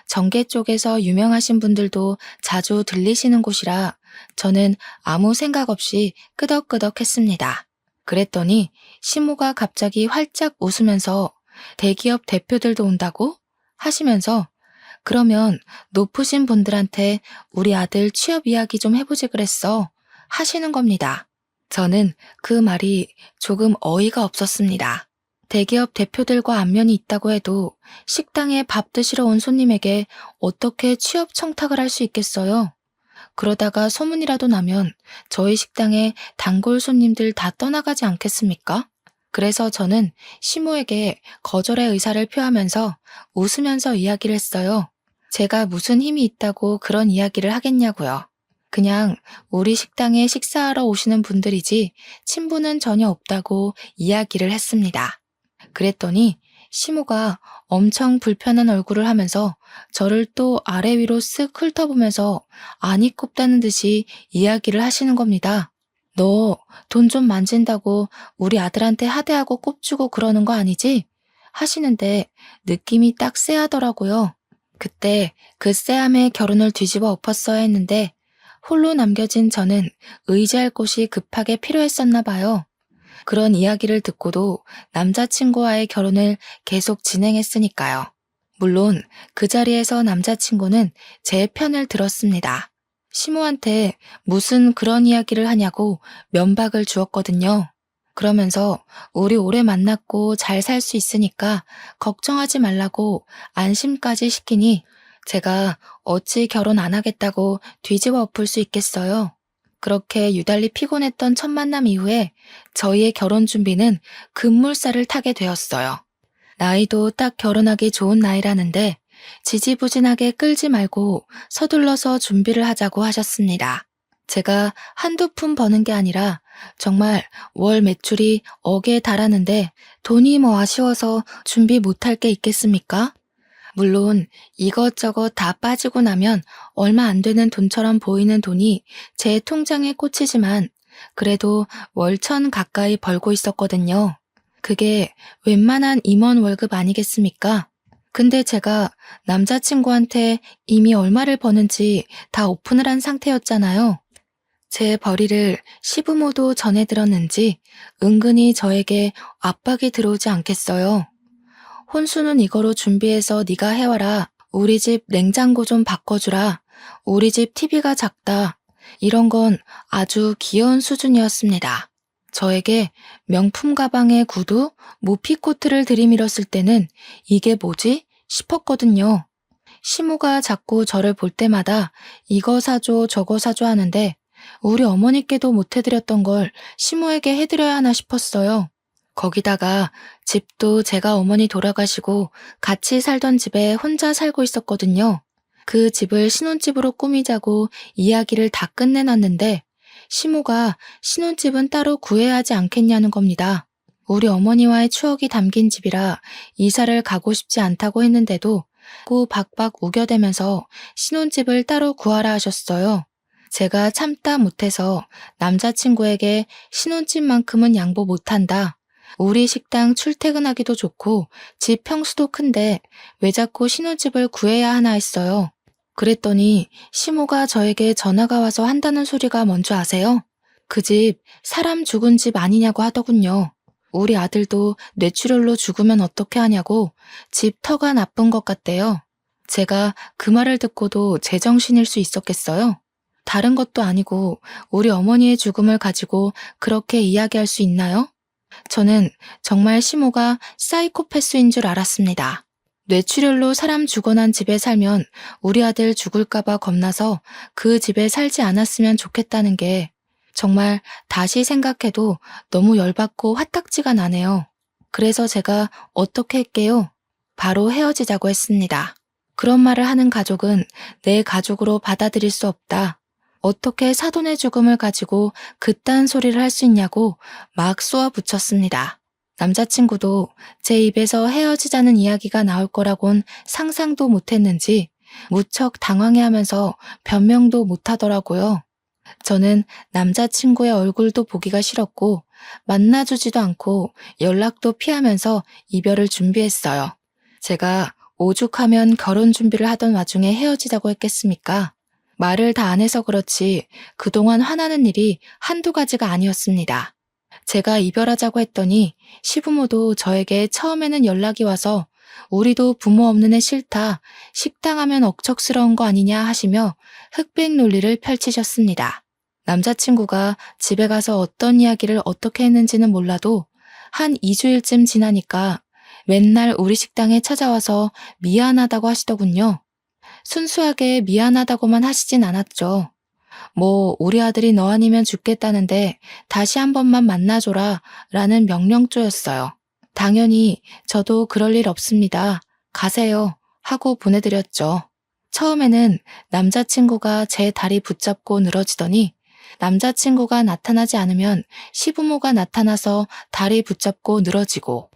정계 쪽에서 유명하신 분들도 자주 들리시는 곳이라 저는 아무 생각 없이 끄덕끄덕했습니다. 그랬더니 시모가 갑자기 활짝 웃으면서 대기업 대표들도 온다고? 하시면서 그러면 높으신 분들한테 우리 아들 취업 이야기 좀 해보지 그랬어. 하시는 겁니다. 저는 그 말이 조금 어이가 없었습니다. 대기업 대표들과 안면이 있다고 해도 식당에 밥 드시러 온 손님에게 어떻게 취업 청탁을 할 수 있겠어요? 그러다가 소문이라도 나면 저희 식당에 단골 손님들 다 떠나가지 않겠습니까? 그래서 저는 시모에게 거절의 의사를 표하면서 웃으면서 이야기를 했어요. 제가 무슨 힘이 있다고 그런 이야기를 하겠냐고요. 그냥 우리 식당에 식사하러 오시는 분들이지 친분은 전혀 없다고 이야기를 했습니다. 그랬더니 시모가 엄청 불편한 얼굴을 하면서 저를 또 아래 위로 쓱 훑어보면서 안이 꼽다는 듯이 이야기를 하시는 겁니다. 너 돈 좀 만진다고 우리 아들한테 하대하고 꼽주고 그러는 거 아니지? 하시는데 느낌이 딱 쎄하더라고요. 그때 그 쎄함에 결혼을 뒤집어 엎었어야 했는데 홀로 남겨진 저는 의지할 곳이 급하게 필요했었나 봐요. 그런 이야기를 듣고도 남자친구와의 결혼을 계속 진행했으니까요. 물론 그 자리에서 남자친구는 제 편을 들었습니다. 시모한테 무슨 그런 이야기를 하냐고 면박을 주었거든요. 그러면서 우리 오래 만났고 잘 살 수 있으니까 걱정하지 말라고 안심까지 시키니 제가 어찌 결혼 안 하겠다고 뒤집어 엎을 수 있겠어요. 그렇게 유달리 피곤했던 첫 만남 이후에 저희의 결혼 준비는 급물살을 타게 되었어요. 나이도 딱 결혼하기 좋은 나이라는데 지지부진하게 끌지 말고 서둘러서 준비를 하자고 하셨습니다. 제가 한두 푼 버는 게 아니라 정말 월 매출이 억에 달하는데 돈이 뭐 아쉬워서 준비 못할 게 있겠습니까? 물론 이것저것 다 빠지고 나면 얼마 안 되는 돈처럼 보이는 돈이 제 통장에 꽂히지만 그래도 월 1,000 가까이 벌고 있었거든요. 그게 웬만한 임원 월급 아니겠습니까? 근데 제가 남자친구한테 이미 얼마를 버는지 다 오픈을 한 상태였잖아요. 제 벌이를 시부모도 전해 들었는지 은근히 저에게 압박이 들어오지 않겠어요. 혼수는 이거로 준비해서 네가 해와라. 우리 집 냉장고 좀 바꿔주라. 우리 집 TV가 작다. 이런 건 아주 귀여운 수준이었습니다. 저에게 명품 가방에 구두, 모피코트를 들이밀었을 때는 이게 뭐지? 싶었거든요. 시모가 자꾸 저를 볼 때마다 이거 사줘 저거 사줘 하는데 우리 어머니께도 못 해드렸던 걸 시모에게 해드려야 하나 싶었어요. 거기다가 집도 제가 어머니 돌아가시고 같이 살던 집에 혼자 살고 있었거든요. 그 집을 신혼집으로 꾸미자고 이야기를 다 끝내놨는데 시모가 신혼집은 따로 구해야 하지 않겠냐는 겁니다. 우리 어머니와의 추억이 담긴 집이라 이사를 가고 싶지 않다고 했는데도 꾸 박박 우겨대면서 신혼집을 따로 구하라 하셨어요. 제가 참다 못해서 남자친구에게 신혼집만큼은 양보 못한다. 우리 식당 출퇴근하기도 좋고 집 평수도 큰데 왜 자꾸 신혼집을 구해야 하나 했어요. 그랬더니 시모가 저에게 전화가 와서 한다는 소리가 뭔지 아세요? 그 집 사람 죽은 집 아니냐고 하더군요. 우리 아들도 뇌출혈로 죽으면 어떻게 하냐고 집 터가 나쁜 것 같대요. 제가 그 말을 듣고도 제정신일 수 있었겠어요? 다른 것도 아니고 우리 어머니의 죽음을 가지고 그렇게 이야기할 수 있나요? 저는 정말 시모가 사이코패스인 줄 알았습니다. 뇌출혈로 사람 죽어난 집에 살면 우리 아들 죽을까봐 겁나서 그 집에 살지 않았으면 좋겠다는 게 정말 다시 생각해도 너무 열받고 화딱지가 나네요. 그래서 제가 어떻게 할게요? 바로 헤어지자고 했습니다. 그런 말을 하는 가족은 내 가족으로 받아들일 수 없다. 어떻게 사돈의 죽음을 가지고 그딴 소리를 할 수 있냐고 막 쏘아붙였습니다. 남자친구도 제 입에서 헤어지자는 이야기가 나올 거라곤 상상도 못했는지 무척 당황해하면서 변명도 못하더라고요. 저는 남자친구의 얼굴도 보기가 싫었고 만나주지도 않고 연락도 피하면서 이별을 준비했어요. 제가 오죽하면 결혼 준비를 하던 와중에 헤어지자고 했겠습니까? 말을 다 안 해서 그렇지 그동안 화나는 일이 한두 가지가 아니었습니다. 제가 이별하자고 했더니 시부모도 저에게 처음에는 연락이 와서 우리도 부모 없는 애 싫다, 식당 하면 억척스러운 거 아니냐 하시며 흑백 논리를 펼치셨습니다. 남자친구가 집에 가서 어떤 이야기를 어떻게 했는지는 몰라도 한 2주일쯤 지나니까 맨날 우리 식당에 찾아와서 미안하다고 하시더군요. 순수하게 미안하다고만 하시진 않았죠. 우리 아들이 너 아니면 죽겠다는데 다시 한 번만 만나줘라 라는 명령조였어요. 당연히 저도 그럴 일 없습니다. 가세요 하고 보내드렸죠. 처음에는 남자친구가 제 다리 붙잡고 늘어지더니 남자친구가 나타나지 않으면 시부모가 나타나서 다리 붙잡고 늘어지고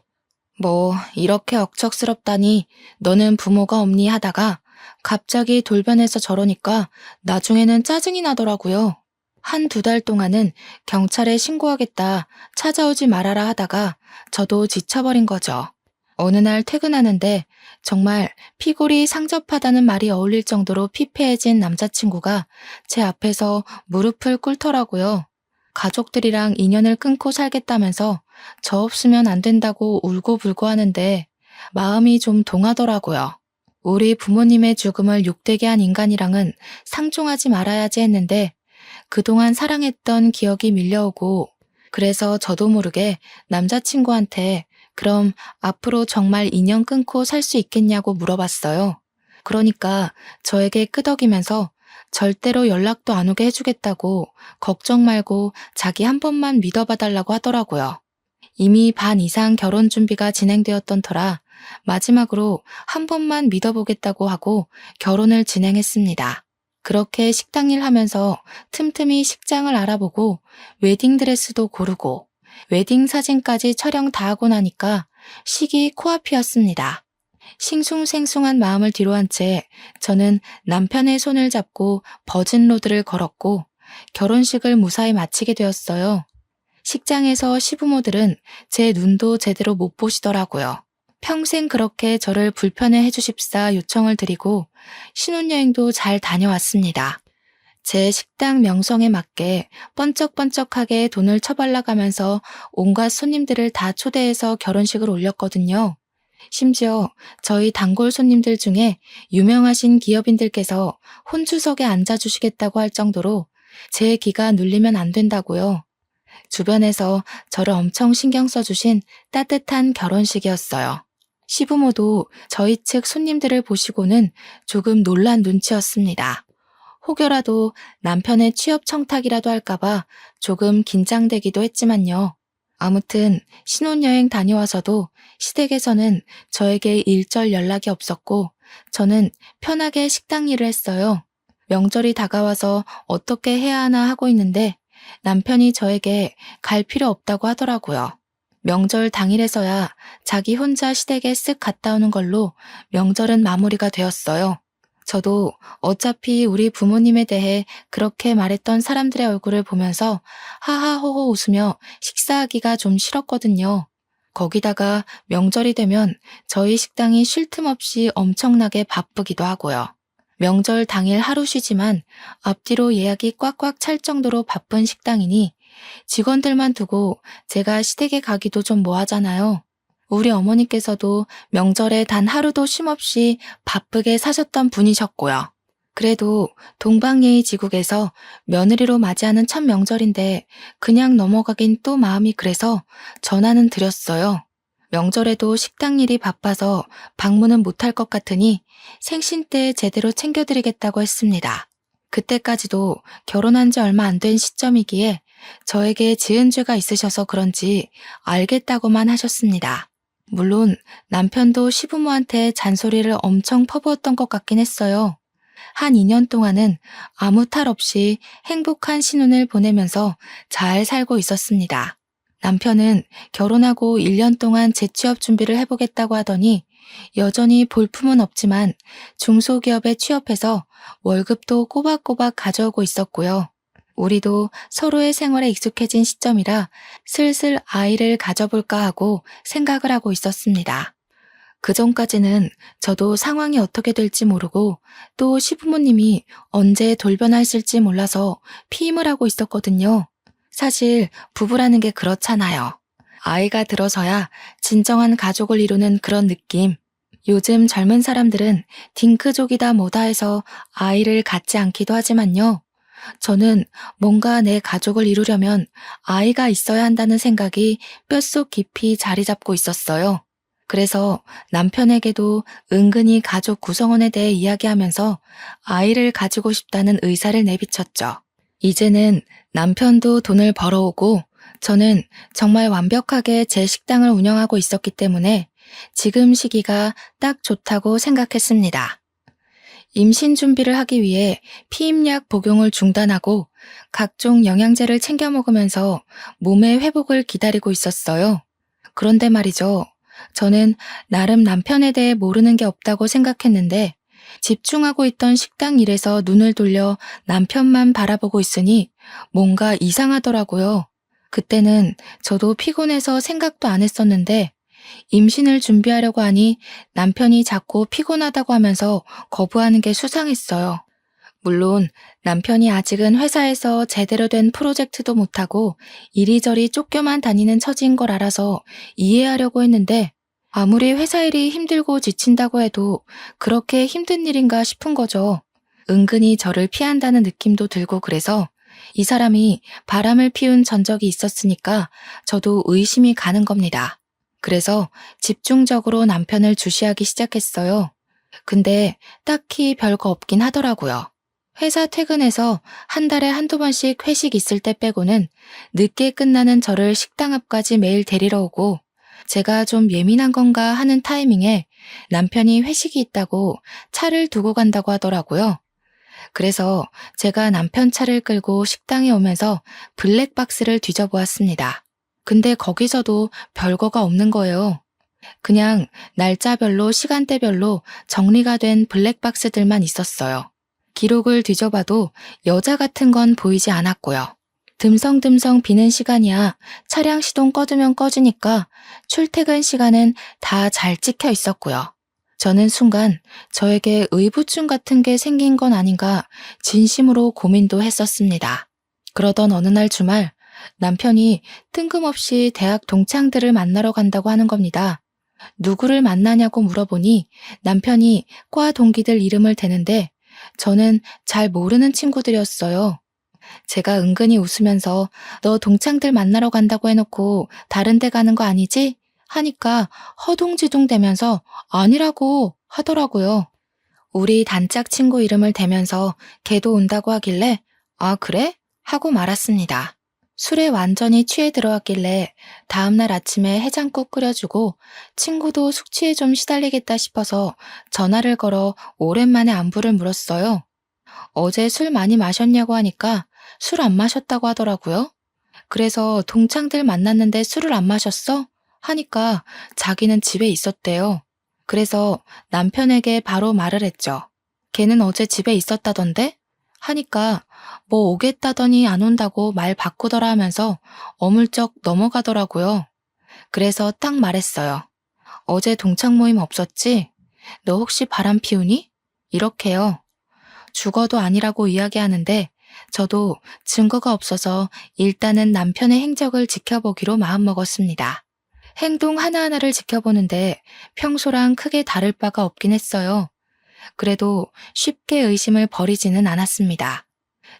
이렇게 억척스럽다니 너는 부모가 없니 하다가 갑자기 돌변해서 저러니까 나중에는 짜증이 나더라고요. 한두 달 동안은 경찰에 신고하겠다, 찾아오지 말아라 하다가 저도 지쳐버린 거죠. 어느 날 퇴근하는데 정말 피골이 상접하다는 말이 어울릴 정도로 피폐해진 남자친구가 제 앞에서 무릎을 꿇더라고요. 가족들이랑 인연을 끊고 살겠다면서 저 없으면 안 된다고 울고불고 하는데 마음이 좀 동하더라고요. 우리 부모님의 죽음을 욕되게 한 인간이랑은 상종하지 말아야지 했는데 그동안 사랑했던 기억이 밀려오고 그래서 저도 모르게 남자친구한테 그럼 앞으로 정말 인연 끊고 살 수 있겠냐고 물어봤어요. 그러니까 저에게 끄덕이면서 절대로 연락도 안 오게 해주겠다고 걱정 말고 자기 한 번만 믿어봐달라고 하더라고요. 이미 반 이상 결혼 준비가 진행되었던 터라 마지막으로 한 번만 믿어보겠다고 하고 결혼을 진행했습니다. 그렇게 식당 일 하면서 틈틈이 식장을 알아보고 웨딩드레스도 고르고 웨딩 사진까지 촬영 다 하고 나니까 시기 코앞이었습니다. 싱숭생숭한 마음을 뒤로한 채 저는 남편의 손을 잡고 버진로드를 걸었고 결혼식을 무사히 마치게 되었어요. 식장에서 시부모들은 제 눈도 제대로 못 보시더라고요. 평생 그렇게 저를 불편해해 주십사 요청을 드리고 신혼여행도 잘 다녀왔습니다. 제 식당 명성에 맞게 번쩍번쩍하게 돈을 처발라가면서 온갖 손님들을 다 초대해서 결혼식을 올렸거든요. 심지어 저희 단골 손님들 중에 유명하신 기업인들께서 혼주석에 앉아주시겠다고 할 정도로 제 기가 눌리면 안 된다고요. 주변에서 저를 엄청 신경 써주신 따뜻한 결혼식이었어요. 시부모도 저희 측 손님들을 보시고는 조금 놀란 눈치였습니다. 혹여라도 남편의 취업 청탁이라도 할까봐 조금 긴장되기도 했지만요. 아무튼 신혼여행 다녀와서도 시댁에서는 저에게 일절 연락이 없었고 저는 편하게 식당 일을 했어요. 명절이 다가와서 어떻게 해야 하나 하고 있는데 남편이 저에게 갈 필요 없다고 하더라고요. 명절 당일에서야 자기 혼자 시댁에 쓱 갔다 오는 걸로 명절은 마무리가 되었어요. 저도 어차피 우리 부모님에 대해 그렇게 말했던 사람들의 얼굴을 보면서 하하호호 웃으며 식사하기가 좀 싫었거든요. 거기다가 명절이 되면 저희 식당이 쉴 틈 없이 엄청나게 바쁘기도 하고요. 명절 당일 하루 쉬지만 앞뒤로 예약이 꽉꽉 찰 정도로 바쁜 식당이니 직원들만 두고 제가 시댁에 가기도 좀 뭐하잖아요. 우리 어머니께서도 명절에 단 하루도 쉼없이 바쁘게 사셨던 분이셨고요. 그래도 동방예의지국에서 며느리로 맞이하는 첫 명절인데 그냥 넘어가긴 또 마음이 그래서 전화는 드렸어요. 명절에도 식당 일이 바빠서 방문은 못할 것 같으니 생신 때 제대로 챙겨드리겠다고 했습니다. 그때까지도 결혼한 지 얼마 안 된 시점이기에 저에게 지은 죄가 있으셔서 그런지 알겠다고만 하셨습니다. 물론 남편도 시부모한테 잔소리를 엄청 퍼부었던 것 같긴 했어요. 한 2년 동안은 아무 탈 없이 행복한 신혼을 보내면서 잘 살고 있었습니다. 남편은 결혼하고 1년 동안 재취업 준비를 해보겠다고 하더니 여전히 볼품은 없지만 중소기업에 취업해서 월급도 꼬박꼬박 가져오고 있었고요. 우리도 서로의 생활에 익숙해진 시점이라 슬슬 아이를 가져볼까 하고 생각을 하고 있었습니다. 그 전까지는 저도 상황이 어떻게 될지 모르고 또 시부모님이 언제 돌변하실지 몰라서 피임을 하고 있었거든요. 사실 부부라는 게 그렇잖아요. 아이가 들어서야 진정한 가족을 이루는 그런 느낌. 요즘 젊은 사람들은 딩크족이다 뭐다 해서 아이를 갖지 않기도 하지만요. 저는 뭔가 내 가족을 이루려면 아이가 있어야 한다는 생각이 뼛속 깊이 자리 잡고 있었어요. 그래서 남편에게도 은근히 가족 구성원에 대해 이야기하면서 아이를 가지고 싶다는 의사를 내비쳤죠. 이제는 남편도 돈을 벌어오고 저는 정말 완벽하게 제 식당을 운영하고 있었기 때문에 지금 시기가 딱 좋다고 생각했습니다. 임신 준비를 하기 위해 피임약 복용을 중단하고 각종 영양제를 챙겨 먹으면서 몸의 회복을 기다리고 있었어요. 그런데 말이죠. 저는 나름 남편에 대해 모르는 게 없다고 생각했는데 집중하고 있던 식당 일에서 눈을 돌려 남편만 바라보고 있으니 뭔가 이상하더라고요. 그때는 저도 피곤해서 생각도 안 했었는데 임신을 준비하려고 하니 남편이 자꾸 피곤하다고 하면서 거부하는 게 수상했어요. 물론 남편이 아직은 회사에서 제대로 된 프로젝트도 못하고 이리저리 쫓겨만 다니는 처지인 걸 알아서 이해하려고 했는데 아무리 회사 일이 힘들고 지친다고 해도 그렇게 힘든 일인가 싶은 거죠. 은근히 저를 피한다는 느낌도 들고 그래서 이 사람이 바람을 피운 전적이 있었으니까 저도 의심이 가는 겁니다. 그래서 집중적으로 남편을 주시하기 시작했어요. 근데 딱히 별거 없긴 하더라고요. 회사 퇴근해서 한 달에 한두 번씩 회식 있을 때 빼고는 늦게 끝나는 저를 식당 앞까지 매일 데리러 오고 제가 좀 예민한 건가 하는 타이밍에 남편이 회식이 있다고 차를 두고 간다고 하더라고요. 그래서 제가 남편 차를 끌고 식당에 오면서 블랙박스를 뒤져보았습니다. 근데 거기서도 별거가 없는 거예요. 그냥 날짜별로 시간대별로 정리가 된 블랙박스들만 있었어요. 기록을 뒤져봐도 여자 같은 건 보이지 않았고요. 듬성듬성 비는 시간이야 차량 시동 꺼두면 꺼지니까 출퇴근 시간은 다 잘 찍혀 있었고요. 저는 순간 저에게 의부증 같은 게 생긴 건 아닌가 진심으로 고민도 했었습니다. 그러던 어느 날 주말 남편이 뜬금없이 대학 동창들을 만나러 간다고 하는 겁니다. 누구를 만나냐고 물어보니 남편이 과 동기들 이름을 대는데 저는 잘 모르는 친구들이었어요. 제가 은근히 웃으면서 너 동창들 만나러 간다고 해놓고 다른 데 가는 거 아니지? 하니까 허둥지둥대면서 아니라고 하더라고요. 우리 단짝 친구 이름을 대면서 걔도 온다고 하길래 아 그래? 하고 말았습니다. 술에 완전히 취해 들어왔길래 다음날 아침에 해장국 끓여주고 친구도 숙취에 좀 시달리겠다 싶어서 전화를 걸어 오랜만에 안부를 물었어요. 어제 술 많이 마셨냐고 하니까 술 안 마셨다고 하더라고요. 그래서 동창들 만났는데 술을 안 마셨어? 하니까 자기는 집에 있었대요. 그래서 남편에게 바로 말을 했죠. 걔는 어제 집에 있었다던데? 하니까 뭐 오겠다더니 안 온다고 말 바꾸더라 하면서 어물쩍 넘어가더라고요. 그래서 딱 말했어요. 어제 동창 모임 없었지? 너 혹시 바람 피우니? 이렇게요. 죽어도 아니라고 이야기하는데 저도 증거가 없어서 일단은 남편의 행적을 지켜보기로 마음먹었습니다. 행동 하나하나를 지켜보는데 평소랑 크게 다를 바가 없긴 했어요. 그래도 쉽게 의심을 버리지는 않았습니다.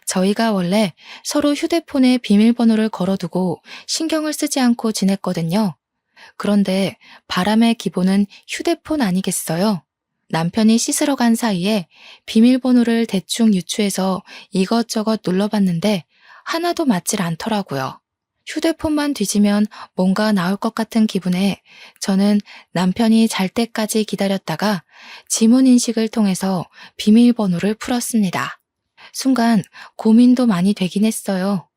저희가 원래 서로 휴대폰에 비밀번호를 걸어두고 신경을 쓰지 않고 지냈거든요. 그런데 바람의 기본은 휴대폰 아니겠어요? 남편이 씻으러 간 사이에 비밀번호를 대충 유추해서 이것저것 눌러봤는데 하나도 맞질 않더라고요. 휴대폰만 뒤지면 뭔가 나올 것 같은 기분에 저는 남편이 잘 때까지 기다렸다가 지문 인식을 통해서 비밀번호를 풀었습니다. 순간 고민도 많이 되긴 했어요.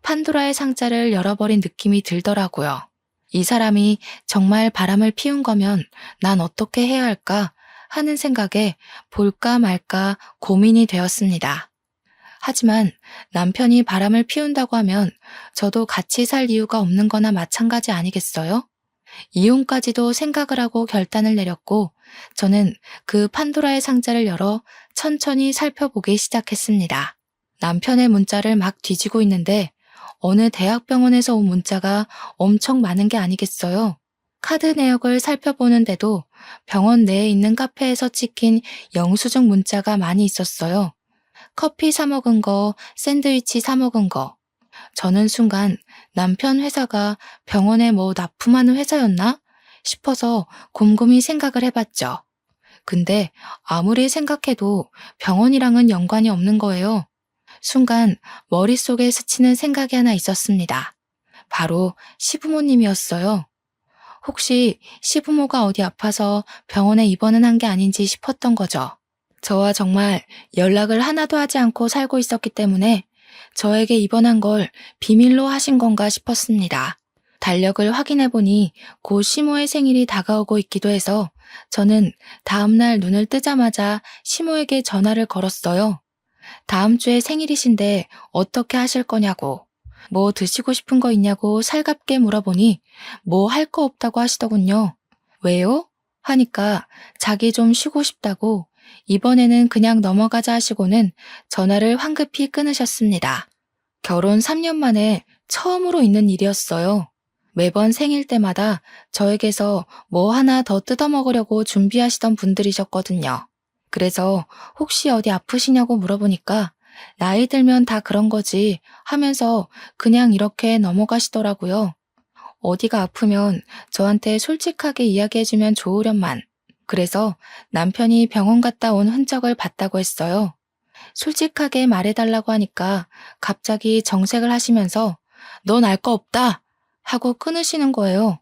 판도라의 상자를 열어버린 느낌이 들더라고요. 이 사람이 정말 바람을 피운 거면 난 어떻게 해야 할까 하는 생각에 볼까 말까 고민이 되었습니다. 하지만 남편이 바람을 피운다고 하면 저도 같이 살 이유가 없는 거나 마찬가지 아니겠어요? 이혼까지도 생각을 하고 결단을 내렸고 저는 그 판도라의 상자를 열어 천천히 살펴보기 시작했습니다. 남편의 문자를 막 뒤지고 있는데 어느 대학병원에서 온 문자가 엄청 많은 게 아니겠어요? 카드 내역을 살펴보는데도 병원 내에 있는 카페에서 찍힌 영수증 문자가 많이 있었어요. 커피 사 먹은 거, 샌드위치 사 먹은 거. 저는 순간 남편 회사가 병원에 뭐 납품하는 회사였나 싶어서 곰곰이 생각을 해봤죠. 근데 아무리 생각해도 병원이랑은 연관이 없는 거예요. 순간 머릿속에 스치는 생각이 하나 있었습니다. 바로 시부모님이었어요. 혹시 시부모가 어디 아파서 병원에 입원은 한 게 아닌지 싶었던 거죠. 저와 정말 연락을 하나도 하지 않고 살고 있었기 때문에 저에게 입원한 걸 비밀로 하신 건가 싶었습니다. 달력을 확인해보니 곧 시모의 생일이 다가오고 있기도 해서 저는 다음날 눈을 뜨자마자 시모에게 전화를 걸었어요. 다음 주에 생일이신데 어떻게 하실 거냐고, 뭐 드시고 싶은 거 있냐고 살갑게 물어보니 뭐 할 거 없다고 하시더군요. 왜요? 하니까 자기 좀 쉬고 싶다고 이번에는 그냥 넘어가자 하시고는 전화를 황급히 끊으셨습니다. 결혼 3년 만에 처음으로 있는 일이었어요. 매번 생일 때마다 저에게서 뭐 하나 더 뜯어먹으려고 준비하시던 분들이셨거든요. 그래서 혹시 어디 아프시냐고 물어보니까 나이 들면 다 그런 거지 하면서 그냥 이렇게 넘어가시더라고요. 어디가 아프면 저한테 솔직하게 이야기해주면 좋으련만. 그래서 남편이 병원 갔다 온 흔적을 봤다고 했어요. 솔직하게 말해달라고 하니까 갑자기 정색을 하시면서 넌 알 거 없다 하고 끊으시는 거예요.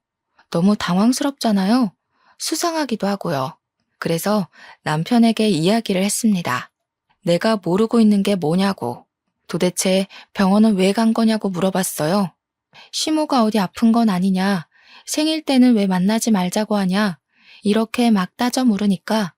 너무 당황스럽잖아요. 수상하기도 하고요. 그래서 남편에게 이야기를 했습니다. 내가 모르고 있는 게 뭐냐고. 도대체 병원은 왜 간 거냐고 물어봤어요. 시모가 어디 아픈 건 아니냐. 생일 때는 왜 만나지 말자고 하냐. 이렇게 막 따져 물으니까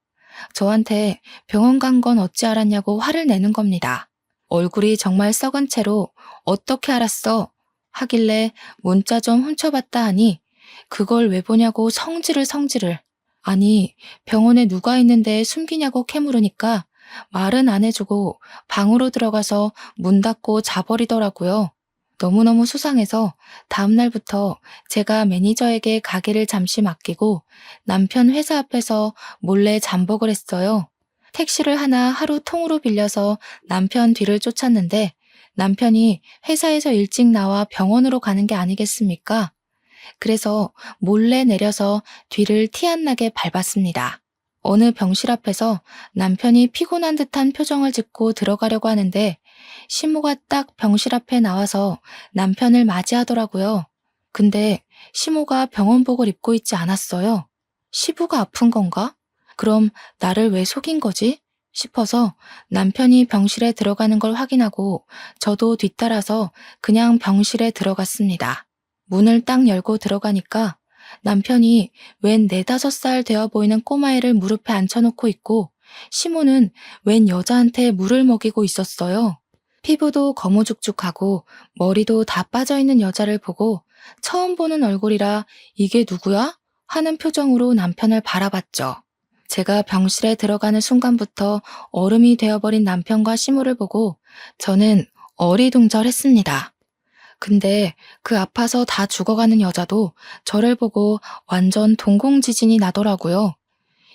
저한테 병원 간 건 어찌 알았냐고 화를 내는 겁니다. 얼굴이 정말 썩은 채로 어떻게 알았어? 하길래 문자 좀 훔쳐봤다 하니 그걸 왜 보냐고 성질을. 아니, 병원에 누가 있는데 숨기냐고 캐물으니까 말은 안 해주고 방으로 들어가서 문 닫고 자버리더라고요. 너무너무 수상해서 다음날부터 제가 매니저에게 가게를 잠시 맡기고 남편 회사 앞에서 몰래 잠복을 했어요. 택시를 하나 하루 통으로 빌려서 남편 뒤를 쫓았는데 남편이 회사에서 일찍 나와 병원으로 가는 게 아니겠습니까? 그래서 몰래 내려서 뒤를 티 안 나게 밟았습니다. 어느 병실 앞에서 남편이 피곤한 듯한 표정을 짓고 들어가려고 하는데 시모가 딱 병실 앞에 나와서 남편을 맞이하더라고요. 근데 시모가 병원복을 입고 있지 않았어요. 시부가 아픈 건가? 그럼 나를 왜 속인 거지? 싶어서 남편이 병실에 들어가는 걸 확인하고 저도 뒤따라서 그냥 병실에 들어갔습니다. 문을 딱 열고 들어가니까 남편이 웬 4~5살 되어 보이는 꼬마애를 무릎에 앉혀놓고 있고 시모는 웬 여자한테 물을 먹이고 있었어요. 피부도 거무죽죽하고 머리도 다 빠져있는 여자를 보고 처음 보는 얼굴이라 이게 누구야? 하는 표정으로 남편을 바라봤죠. 제가 병실에 들어가는 순간부터 얼음이 되어버린 남편과 시모를 보고 저는 어리둥절했습니다. 근데 그 아파서 다 죽어가는 여자도 저를 보고 완전 동공지진이 나더라고요.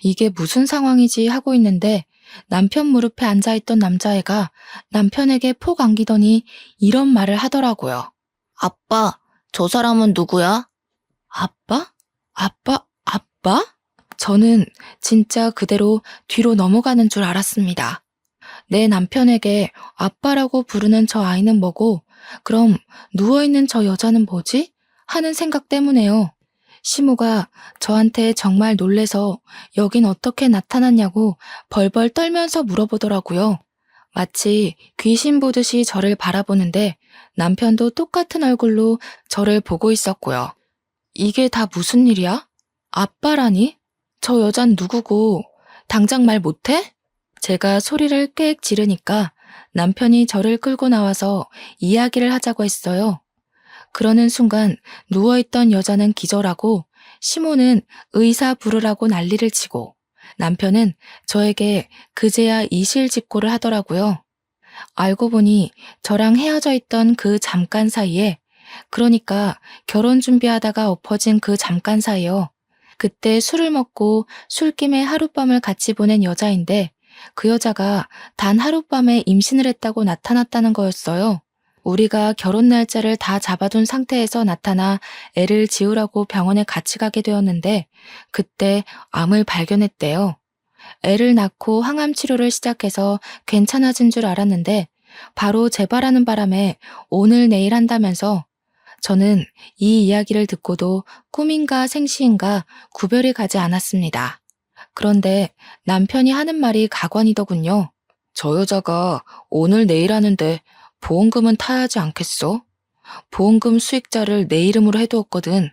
이게 무슨 상황이지 하고 있는데 남편 무릎에 앉아있던 남자애가 남편에게 폭 안기더니 이런 말을 하더라고요. 아빠, 저 사람은 누구야? 아빠? 아빠? 저는 진짜 그대로 뒤로 넘어가는 줄 알았습니다. 내 남편에게 아빠라고 부르는 저 아이는 뭐고, 그럼 누워있는 저 여자는 뭐지? 하는 생각 때문에요. 시모가 저한테 정말 놀래서 여긴 어떻게 나타났냐고 벌벌 떨면서 물어보더라고요. 마치 귀신 보듯이 저를 바라보는데 남편도 똑같은 얼굴로 저를 보고 있었고요. 이게 다 무슨 일이야? 아빠라니? 저 여잔 누구고 당장 말 못해? 제가 소리를 꽥 지르니까 남편이 저를 끌고 나와서 이야기를 하자고 했어요. 그러는 순간 누워있던 여자는 기절하고 시모는 의사 부르라고 난리를 치고 남편은 저에게 그제야 이실직고를 하더라고요. 알고 보니 저랑 헤어져 있던 그 잠깐 사이에, 그러니까 결혼 준비하다가 엎어진 그 잠깐 사이요. 그때 술을 먹고 술김에 하룻밤을 같이 보낸 여자인데 그 여자가 단 하룻밤에 임신을 했다고 나타났다는 거였어요. 우리가 결혼 날짜를 다 잡아둔 상태에서 나타나 애를 지우라고 병원에 같이 가게 되었는데 그때 암을 발견했대요. 애를 낳고 항암 치료를 시작해서 괜찮아진 줄 알았는데 바로 재발하는 바람에 오늘 내일 한다면서 저는 이 이야기를 듣고도 꿈인가 생시인가 구별이 가지 않았습니다. 그런데 남편이 하는 말이 가관이더군요. 저 여자가 오늘 내일 하는데 보험금은 타야 하지 않겠어? 보험금 수익자를 내 이름으로 해두었거든.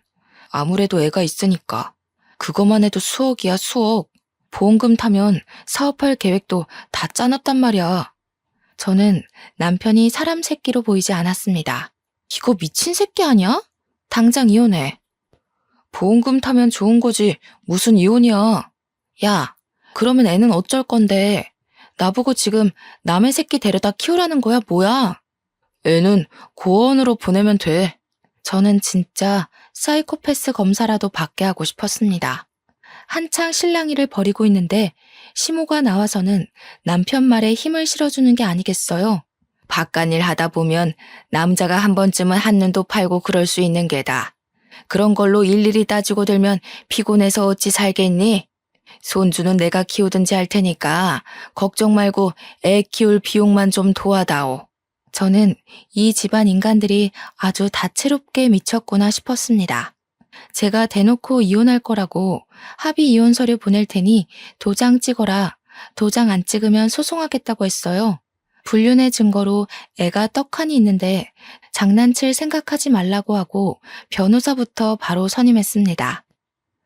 아무래도 애가 있으니까. 그것만 해도 수억이야, 수억. 보험금 타면 사업할 계획도 다 짜놨단 말이야. 저는 남편이 사람 새끼로 보이지 않았습니다. 이거 미친 새끼 아니야? 당장 이혼해. 보험금 타면 좋은 거지. 무슨 이혼이야. 야, 그러면 애는 어쩔 건데. 나보고 지금 남의 새끼 데려다 키우라는 거야, 뭐야? 애는 고아원으로 보내면 돼. 저는 진짜 사이코패스 검사라도 받게 하고 싶었습니다. 한창 실랑이를 벌이고 있는데 시모가 나와서는 남편 말에 힘을 실어주는 게 아니겠어요. 바깥일 하다 보면 남자가 한 번쯤은 한눈도 팔고 그럴 수 있는 게다. 그런 걸로 일일이 따지고 들면 피곤해서 어찌 살겠니? 손주는 내가 키우든지 할 테니까 걱정 말고 애 키울 비용만 좀 도와다오. 저는 이 집안 인간들이 아주 다채롭게 미쳤구나 싶었습니다. 제가 대놓고 이혼할 거라고 합의 이혼 서류 보낼 테니 도장 찍어라. 도장 안 찍으면 소송하겠다고 했어요. 불륜의 증거로 애가 떡하니 있는데 장난칠 생각하지 말라고 하고 변호사부터 바로 선임했습니다.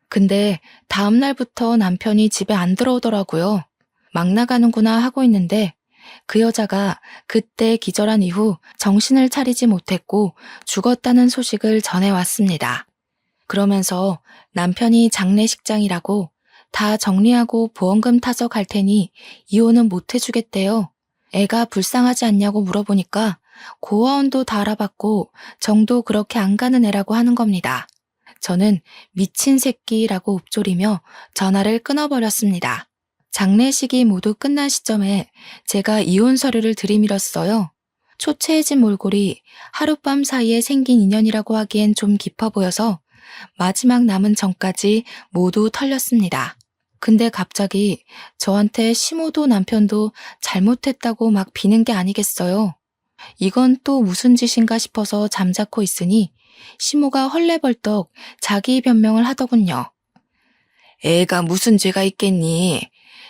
근데 다음 날부터 남편이 집에 안 들어오더라고요. 막 나가는구나 하고 있는데 그 여자가 그때 기절한 이후 정신을 차리지 못했고 죽었다는 소식을 전해왔습니다. 그러면서 남편이 장례식장이라고 다 정리하고 보험금 타서 갈 테니 이혼은 못 해주겠대요. 애가 불쌍하지 않냐고 물어보니까 고아원도 다 알아봤고 정도 그렇게 안 가는 애라고 하는 겁니다. 저는 미친 새끼라고 읊조리며 전화를 끊어버렸습니다. 장례식이 모두 끝난 시점에 제가 이혼 서류를 들이밀었어요. 초췌해진 몰골이 하룻밤 사이에 생긴 인연이라고 하기엔 좀 깊어 보여서 마지막 남은 전까지 모두 털렸습니다. 근데 갑자기 저한테 시모도 남편도 잘못했다고 막 비는 게 아니겠어요. 이건 또 무슨 짓인가 싶어서 잠자코 있으니 시모가 헐레벌떡 자기 변명을 하더군요. 애가 무슨 죄가 있겠니?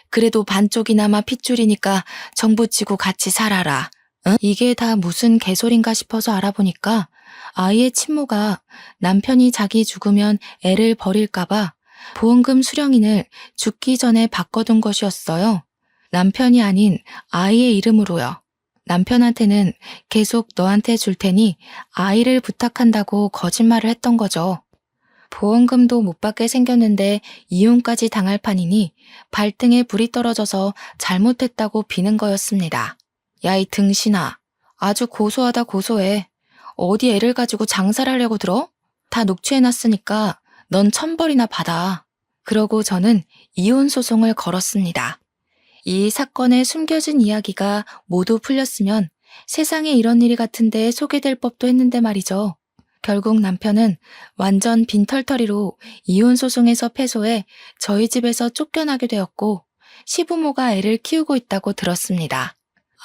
그래도 반쪽이나마 핏줄이니까 정부치고 같이 살아라. 응? 이게 다 무슨 개소린가 싶어서 알아보니까 아이의 친모가 남편이 자기 죽으면 애를 버릴까봐 보험금 수령인을 죽기 전에 바꿔둔 것이었어요. 남편이 아닌 아이의 이름으로요. 남편한테는 계속 너한테 줄 테니 아이를 부탁한다고 거짓말을 했던 거죠. 보험금도 못 받게 생겼는데 이혼까지 당할 판이니 발등에 불이 떨어져서 잘못했다고 비는 거였습니다. 야, 이 등신아. 아주 고소하다 고소해. 어디 애를 가지고 장사를 하려고 들어? 다 녹취해놨으니까 넌 1,000벌이나 받아. 그러고 저는 이혼 소송을 걸었습니다. 이 사건의 숨겨진 이야기가 모두 풀렸으면 세상에 이런 일이 같은데 소개될 법도 했는데 말이죠. 결국 남편은 완전 빈털터리로 이혼 소송에서 패소해 저희 집에서 쫓겨나게 되었고 시부모가 애를 키우고 있다고 들었습니다.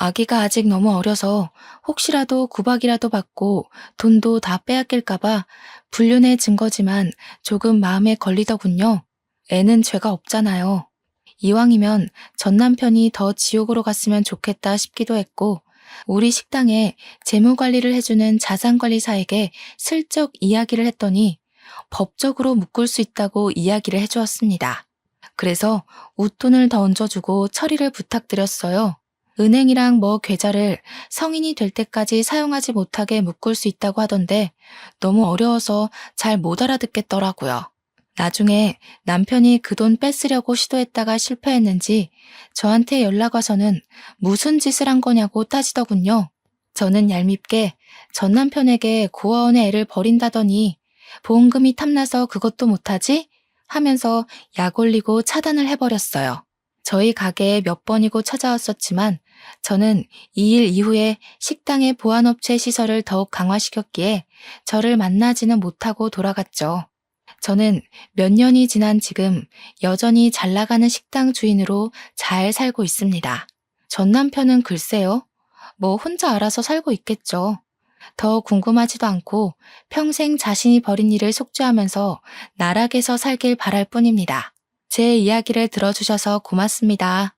아기가 아직 너무 어려서 혹시라도 구박이라도 받고 돈도 다 빼앗길까봐 불륜의 증거지만 조금 마음에 걸리더군요. 애는 죄가 없잖아요. 이왕이면 전 남편이 더 지옥으로 갔으면 좋겠다 싶기도 했고 우리 식당에 재무관리를 해주는 자산관리사에게 슬쩍 이야기를 했더니 법적으로 묶을 수 있다고 이야기를 해주었습니다. 그래서 웃돈을 더 얹어주고 처리를 부탁드렸어요. 은행이랑 계좌를 성인이 될 때까지 사용하지 못하게 묶을 수 있다고 하던데 너무 어려워서 잘 못 알아듣겠더라고요. 나중에 남편이 그 돈 뺏으려고 시도했다가 실패했는지 저한테 연락 와서는 무슨 짓을 한 거냐고 따지더군요. 저는 얄밉게 전 남편에게 고아원에 애를 버린다더니 보험금이 탐나서 그것도 못하지? 하면서 약 올리고 차단을 해버렸어요. 저희 가게에 몇 번이고 찾아왔었지만 저는 이 일 이후에 식당의 보안업체 시설을 더욱 강화시켰기에 저를 만나지는 못하고 돌아갔죠. 저는 몇 년이 지난 지금 여전히 잘 나가는 식당 주인으로 잘 살고 있습니다. 전 남편은 글쎄요. 뭐 혼자 알아서 살고 있겠죠. 더 궁금하지도 않고 평생 자신이 벌인 일을 속죄하면서 나락에서 살길 바랄 뿐입니다. 제 이야기를 들어주셔서 고맙습니다.